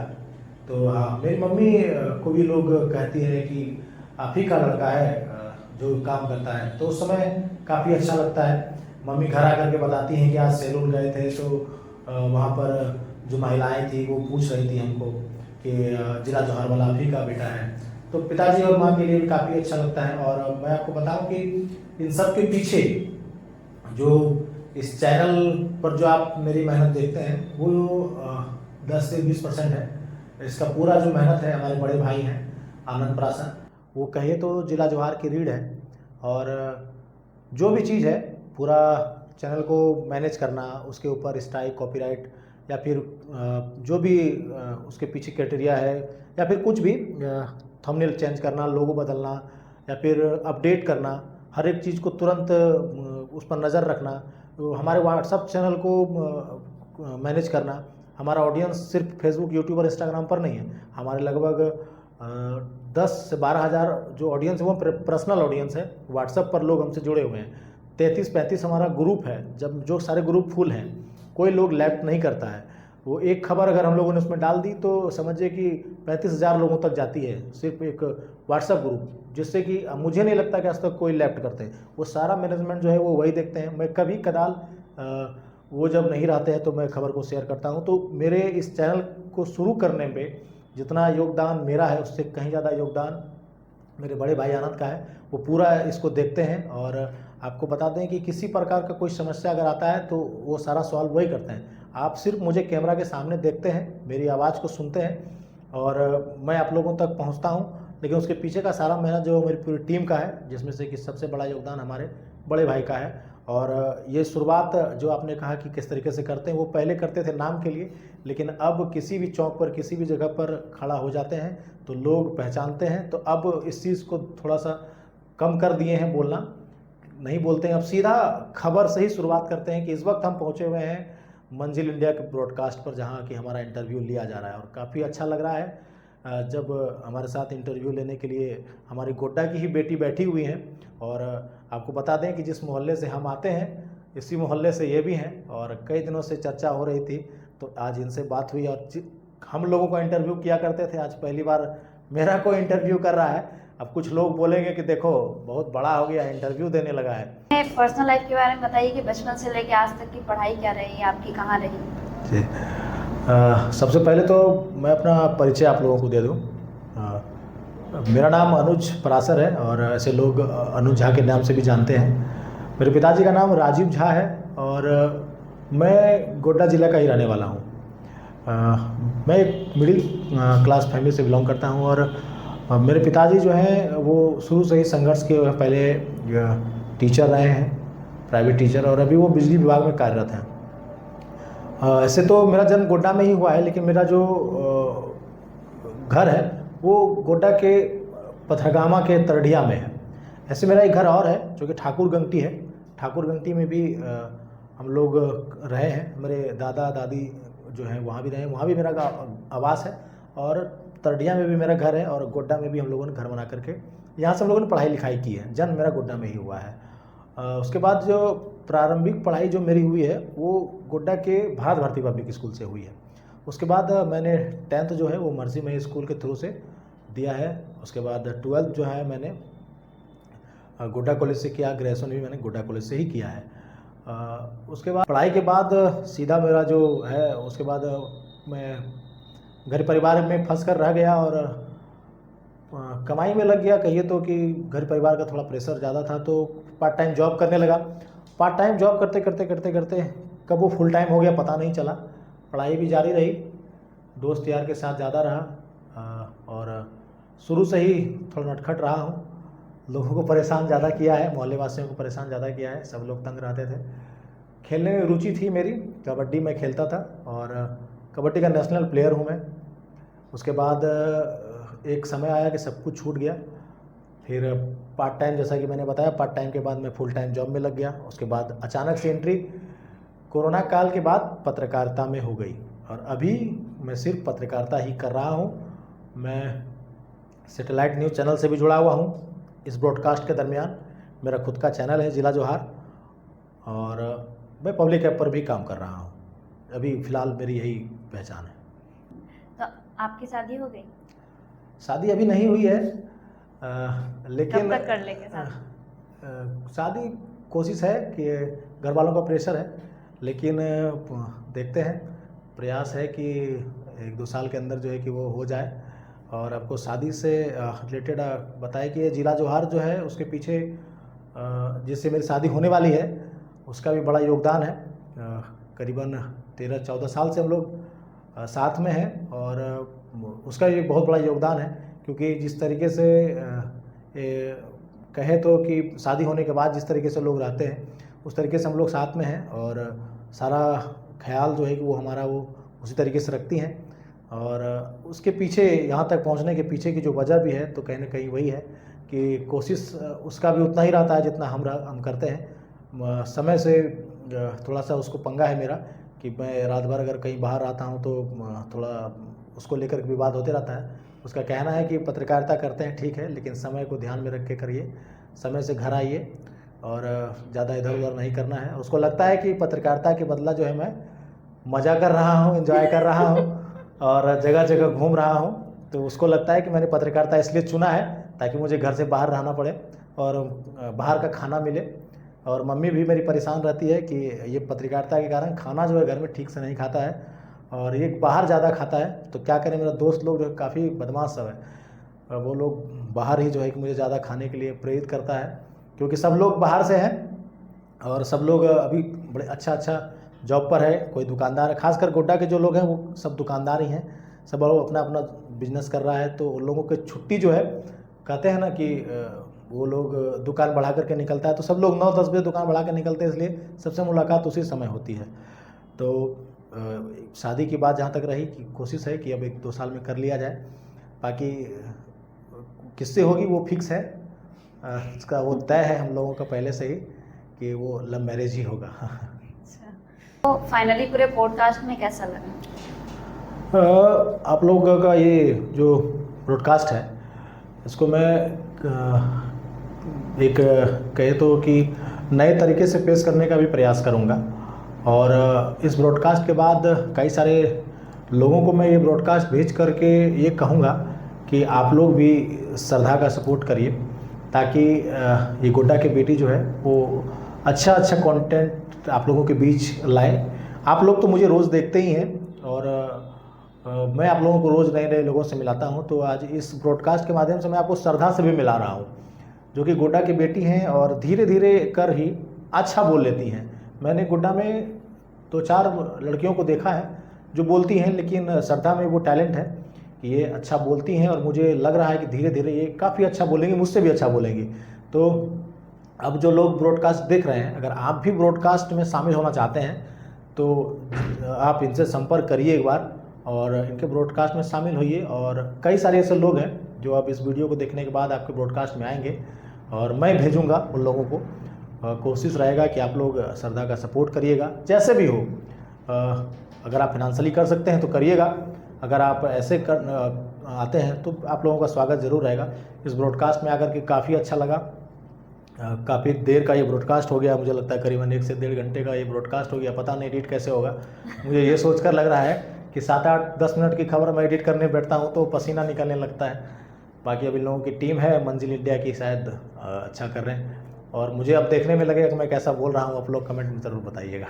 तो हाँ, मेरी मम्मी को भी लोग कहती है कि आप ही का लड़का है जो काम करता है। तो उस समय काफ़ी अच्छा लगता है। मम्मी घर आकर के बताती हैं कि आज सैलून गए थे तो वहाँ पर जो महिलाएं थी वो पूछ रही थी हमको कि जिला जवाहर वाला आप ही का बेटा है। तो पिताजी और माँ के लिए भी काफ़ी अच्छा लगता है। और मैं आपको बताऊं कि इन सब के पीछे जो इस चैनल पर जो आप मेरी मेहनत देखते हैं वो 10 से 20% है। इसका पूरा जो मेहनत है हमारे बड़े भाई हैं आनंद प्रासन, वो कहे तो जिला जवाहर की रीढ़ है। और जो भी चीज़ है पूरा चैनल को मैनेज करना, उसके ऊपर स्ट्राइक, कॉपीराइट या फिर जो भी उसके पीछे क्राइटेरिया है या फिर कुछ भी थंबनेल चेंज करना, लोगो बदलना या फिर अपडेट करना, हर एक चीज़ को तुरंत उस पर नज़र रखना, हमारे व्हाट्सएप चैनल को मैनेज करना। हमारा ऑडियंस सिर्फ फेसबुक, यूट्यूब और इंस्टाग्राम पर नहीं है। हमारे लगभग 10 से 12 हज़ार जो ऑडियंस है वो पर्सनल ऑडियंस है। व्हाट्सएप पर लोग हमसे जुड़े हुए हैं। 33-35 हमारा ग्रुप है, जब जो सारे ग्रुप फुल हैं, कोई लोग लेफ्ट नहीं करता है। वो एक खबर अगर हम लोगों ने उसमें डाल दी तो समझिए कि 35,000 लोगों तक जाती है, सिर्फ एक व्हाट्सएप ग्रुप, जिससे कि मुझे नहीं लगता कि आज तक कोई लेफ्ट करते हैं। वो सारा मैनेजमेंट जो है वो वही देखते हैं। मैं कभी कदाल वो जब नहीं रहते हैं तो मैं खबर को शेयर करता हूँ। तो मेरे इस चैनल को शुरू करने में जितना योगदान मेरा है उससे कहीं ज़्यादा योगदान मेरे बड़े भाई आनंद का है। वो पूरा इसको देखते हैं और आपको बता दें कि किसी प्रकार का कोई समस्या अगर आता है तो वो सारा सॉल्व वही करते हैं। आप सिर्फ मुझे कैमरा के सामने देखते हैं, मेरी आवाज़ को सुनते हैं और मैं आप लोगों तक पहुंचता हूं, लेकिन उसके पीछे का सारा मेहनत जो मेरी पूरी टीम का है, जिसमें से कि सबसे बड़ा योगदान हमारे बड़े भाई का है। और ये शुरुआत जो आपने कहा कि किस तरीके से करते हैं, वो पहले करते थे नाम के लिए, लेकिन अब किसी भी चौक पर, किसी भी जगह पर खड़ा हो जाते हैं तो लोग पहचानते हैं। तो अब इस चीज़ को थोड़ा सा कम कर दिए हैं, बोलना नहीं बोलते हैं, अब सीधा खबर से ही शुरुआत करते हैं कि इस वक्त हम पहुंचे हुए हैं मंजिल इंडिया के ब्रॉडकास्ट पर जहां कि हमारा इंटरव्यू लिया जा रहा है। और काफ़ी अच्छा लग रहा है जब हमारे साथ इंटरव्यू लेने के लिए हमारी गोड्डा की ही बेटी बैठी हुई हैं। और आपको बता दें कि जिस मोहल्ले से हम आते हैं इसी मोहल्ले से ये भी हैं और कई दिनों से चर्चा हो रही थी, तो आज इनसे बात हुई। और हम लोगों को इंटरव्यू किया करते थे, आज पहली बार मेरा कोई इंटरव्यू कर रहा है। अब कुछ लोग बोलेंगे कि देखो बहुत बड़ा हो गया, इंटरव्यू देने लगा है। पर्सनल लाइफ के बारे में बताइए कि बचपन से लेकर आज तक की पढ़ाई क्या रही, आपकी कहाँ रही? जी, सबसे पहले तो मैं अपना परिचय आप लोगों को दे दूं। मेरा नाम अनुज परासर है और ऐसे लोग अनुज झा के नाम से भी जानते हैं। मेरे पिताजी का नाम राजीव झा है और मैं गोड्डा ज़िला का ही रहने वाला हूँ। मैं एक मिडिल क्लास फैमिली से बिलोंग करता हूँ और मेरे पिताजी जो हैं वो शुरू से ही संघर्ष के पहले टीचर रहे हैं, प्राइवेट टीचर, और अभी वो बिजली विभाग में कार्यरत हैं। ऐसे तो मेरा जन्म गोड्डा में ही हुआ है, लेकिन मेरा जो घर है वो गोड्डा के पथरगामा के तरडिया में है। ऐसे मेरा एक घर और है जो कि ठाकुर गंगटी है। ठाकुर गंगटी में भी हम लोग रहे हैं। मेरे दादा दादी जो हैं वहाँ भी रहे हैं, वहाँ भी मेरा आवास है, और तरडिया में भी मेरा घर है, और गोड्डा में भी हम लोगों ने घर बना करके यहाँ से हम लोगों ने पढ़ाई लिखाई की है। जन्म मेरा गोड्डा में ही हुआ है। उसके बाद जो प्रारंभिक पढ़ाई जो मेरी हुई है वो गोड्डा के भारत भारती पब्लिक स्कूल से हुई है। उसके बाद मैंने 10th जो है वो मर्जी में स्कूल के थ्रू से दिया है। उसके बाद 12th जो है मैंने गोड्डा कॉलेज से किया, ग्रेजुएशन भी मैंने गोड्डा कॉलेज से ही किया है। उसके बाद पढ़ाई के बाद सीधा मेरा जो है उसके बाद मैं घर परिवार में फंस कर रह गया और कमाई में लग गया। कहिए तो कि घर परिवार का थोड़ा प्रेशर ज़्यादा था, तो पार्ट टाइम जॉब करने लगा। पार्ट टाइम जॉब करते करते करते करते कब वो फुल टाइम हो गया पता नहीं चला। पढ़ाई भी जारी रही, दोस्त यार के साथ ज़्यादा रहा, और शुरू से ही थोड़ा नटखट रहा हूँ। लोगों को परेशान ज़्यादा किया है, मोहल्ले वासियों को परेशान ज़्यादा किया है, सब लोग तंग रहते थे। खेलने में रुचि थी मेरी, कबड्डी में खेलता था और कबड्डी का नेशनल प्लेयर हूँ मैं। उसके बाद एक समय आया कि सब कुछ छूट गया। फिर पार्ट टाइम, जैसा कि मैंने बताया, पार्ट टाइम के बाद मैं फुल टाइम जॉब में लग गया। उसके बाद अचानक से एंट्री कोरोना काल के बाद पत्रकारिता में हो गई, और अभी मैं सिर्फ पत्रकारिता ही कर रहा हूँ। मैं सैटेलाइट न्यूज़ चैनल से भी जुड़ा हुआ हूँ। इस ब्रॉडकास्ट के दरमियान मेरा खुद का चैनल है जिला जोहार, और मैं पब्लिक ऐप पर भी काम कर रहा हूँ। अभी फ़िलहाल मेरी यही पहचान है। तो आपकी शादी हो गई? शादी अभी नहीं हुई है, लेकिन कब तक कर लेंगे शादी? शादी कोशिश है कि घर वालों का प्रेशर है, लेकिन देखते हैं। प्रयास है कि 1-2 साल के अंदर जो है कि वो हो जाए। और आपको शादी से रिलेटेड बताएं कि ये जिला जोहार जो है उसके पीछे जिससे मेरी शादी होने वाली है उसका भी बड़ा योगदान है। करीबन 13-14 साल से हम लोग साथ में हैं, और उसका भी बहुत बड़ा योगदान है, क्योंकि जिस तरीके से कहे तो कि शादी होने के बाद जिस तरीके से लोग रहते हैं उस तरीके से हम लोग साथ में हैं, और सारा ख्याल जो है कि वो हमारा वो उसी तरीके से रखती हैं। और उसके पीछे, यहाँ तक पहुँचने के पीछे की जो वजह भी है तो कहीं ना कहीं वही है कि कोशिश उसका भी उतना ही रहता है जितना हम करते हैं। समय से थोड़ा सा उसको पंगा है मेरा कि मैं रात भर अगर कहीं बाहर आता हूँ तो थोड़ा उसको लेकर के विवाद होते रहता है। उसका कहना है कि पत्रकारिता करते हैं ठीक है, लेकिन समय को ध्यान में रख के करिए, समय से घर आइए और ज़्यादा इधर उधर नहीं करना है। उसको लगता है कि पत्रकारिता के बदला जो है मैं मज़ा कर रहा हूँ, एंजॉय कर रहा हूँ और जगह जगह घूम रहा हूँ। तो उसको लगता है कि मैंने पत्रकारिता इसलिए चुना है ताकि मुझे घर से बाहर रहना पड़े और बाहर का खाना मिले। और मम्मी भी मेरी परेशान रहती है कि ये पत्रकारिता के कारण खाना जो है घर में ठीक से नहीं खाता है और ये बाहर ज़्यादा खाता है। तो क्या करें, मेरा दोस्त लोग जो है काफ़ी बदमाश सब है, वो लोग बाहर ही जो है कि मुझे ज़्यादा खाने के लिए प्रेरित करता है, क्योंकि सब लोग बाहर से हैं और सब लोग अभी बड़े अच्छा जॉब पर है। कोई दुकानदार है, खासकर गोड्डा के जो लोग हैं वो सब दुकानदार ही हैं, सब लोग अपना अपना बिजनेस कर रहा है। तो उन लोगों की छुट्टी जो है, कहते हैं ना कि वो लोग दुकान बढ़ा करके निकलता है, तो सब लोग 9-10 बजे दुकान बढ़ा कर निकलते हैं, इसलिए सबसे मुलाकात उसी समय होती है। तो शादी की बात जहाँ तक रही कि कोशिश है कि अब 1-2 साल में कर लिया जाए, बाकी किससे होगी वो फिक्स है, उसका वो तय है हम लोगों का पहले से ही कि वो लव मैरिज ही होगा। तो फाइनली पूरे पॉडकास्ट में कैसा लगा? आप लोगों का ये जो ब्रॉडकास्ट है इसको मैं एक कहे तो कि नए तरीके से पेश करने का भी प्रयास करूँगा। और इस ब्रॉडकास्ट के बाद कई सारे लोगों को मैं ये ब्रॉडकास्ट भेज करके ये कहूँगा कि आप लोग भी श्रद्धा का सपोर्ट करिए, ताकि ये गोड्डा की बेटी जो है वो अच्छा कंटेंट आप लोगों के बीच लाए। आप लोग तो मुझे रोज़ देखते ही हैं और मैं आप लोगों को रोज़ नए नए लोगों से मिलाता हूं। तो आज इस ब्रॉडकास्ट के माध्यम से मैं आपको श्रद्धा से भी मिला रहा हूं, जो कि गोड्डा की बेटी हैं और धीरे धीरे कर ही अच्छा बोल लेती हैं। मैंने गोड्डा में 2-4 लड़कियों को देखा है जो बोलती हैं, लेकिन श्रद्धा में वो टैलेंट है कि ये अच्छा बोलती हैं और मुझे लग रहा है कि धीरे धीरे ये काफ़ी अच्छा बोलेंगी, मुझसे भी अच्छा बोलेंगी। तो अब जो लोग ब्रॉडकास्ट देख रहे हैं, अगर आप भी ब्रॉडकास्ट में शामिल होना चाहते हैं तो आप इनसे संपर्क करिए एक बार और इनके ब्रॉडकास्ट में शामिल होइए। और कई सारे ऐसे लोग हैं जो अब इस वीडियो को देखने के बाद आपके ब्रॉडकास्ट में आएंगे और मैं भेजूंगा उन लोगों को। कोशिश रहेगा कि आप लोग श्रद्धा का सपोर्ट करिएगा, जैसे भी हो। अगर आप फिनेंशियली कर सकते हैं तो करिएगा, अगर आप ऐसे आते हैं तो आप लोगों का स्वागत ज़रूर रहेगा। इस ब्रॉडकास्ट में आकर के काफ़ी अच्छा लगा। काफ़ी देर का ये ब्रॉडकास्ट हो गया, मुझे लगता है करीबन 1 से 1.5 घंटे का ये ब्रॉडकास्ट हो गया। पता नहीं एडिट कैसे होगा, मुझे ये सोचकर लग रहा है कि 7-8-10 मिनट की खबर मैं एडिट करने बैठता हूँ तो पसीना निकलने लगता है। बाकी अभी लोगों की टीम है मंजिल इंडिया की, शायद अच्छा कर रहे हैं और मुझे अब देखने में लगेगा कि मैं कैसा बोल रहा हूँ। आप लोग कमेंट में ज़रूर बताइएगा।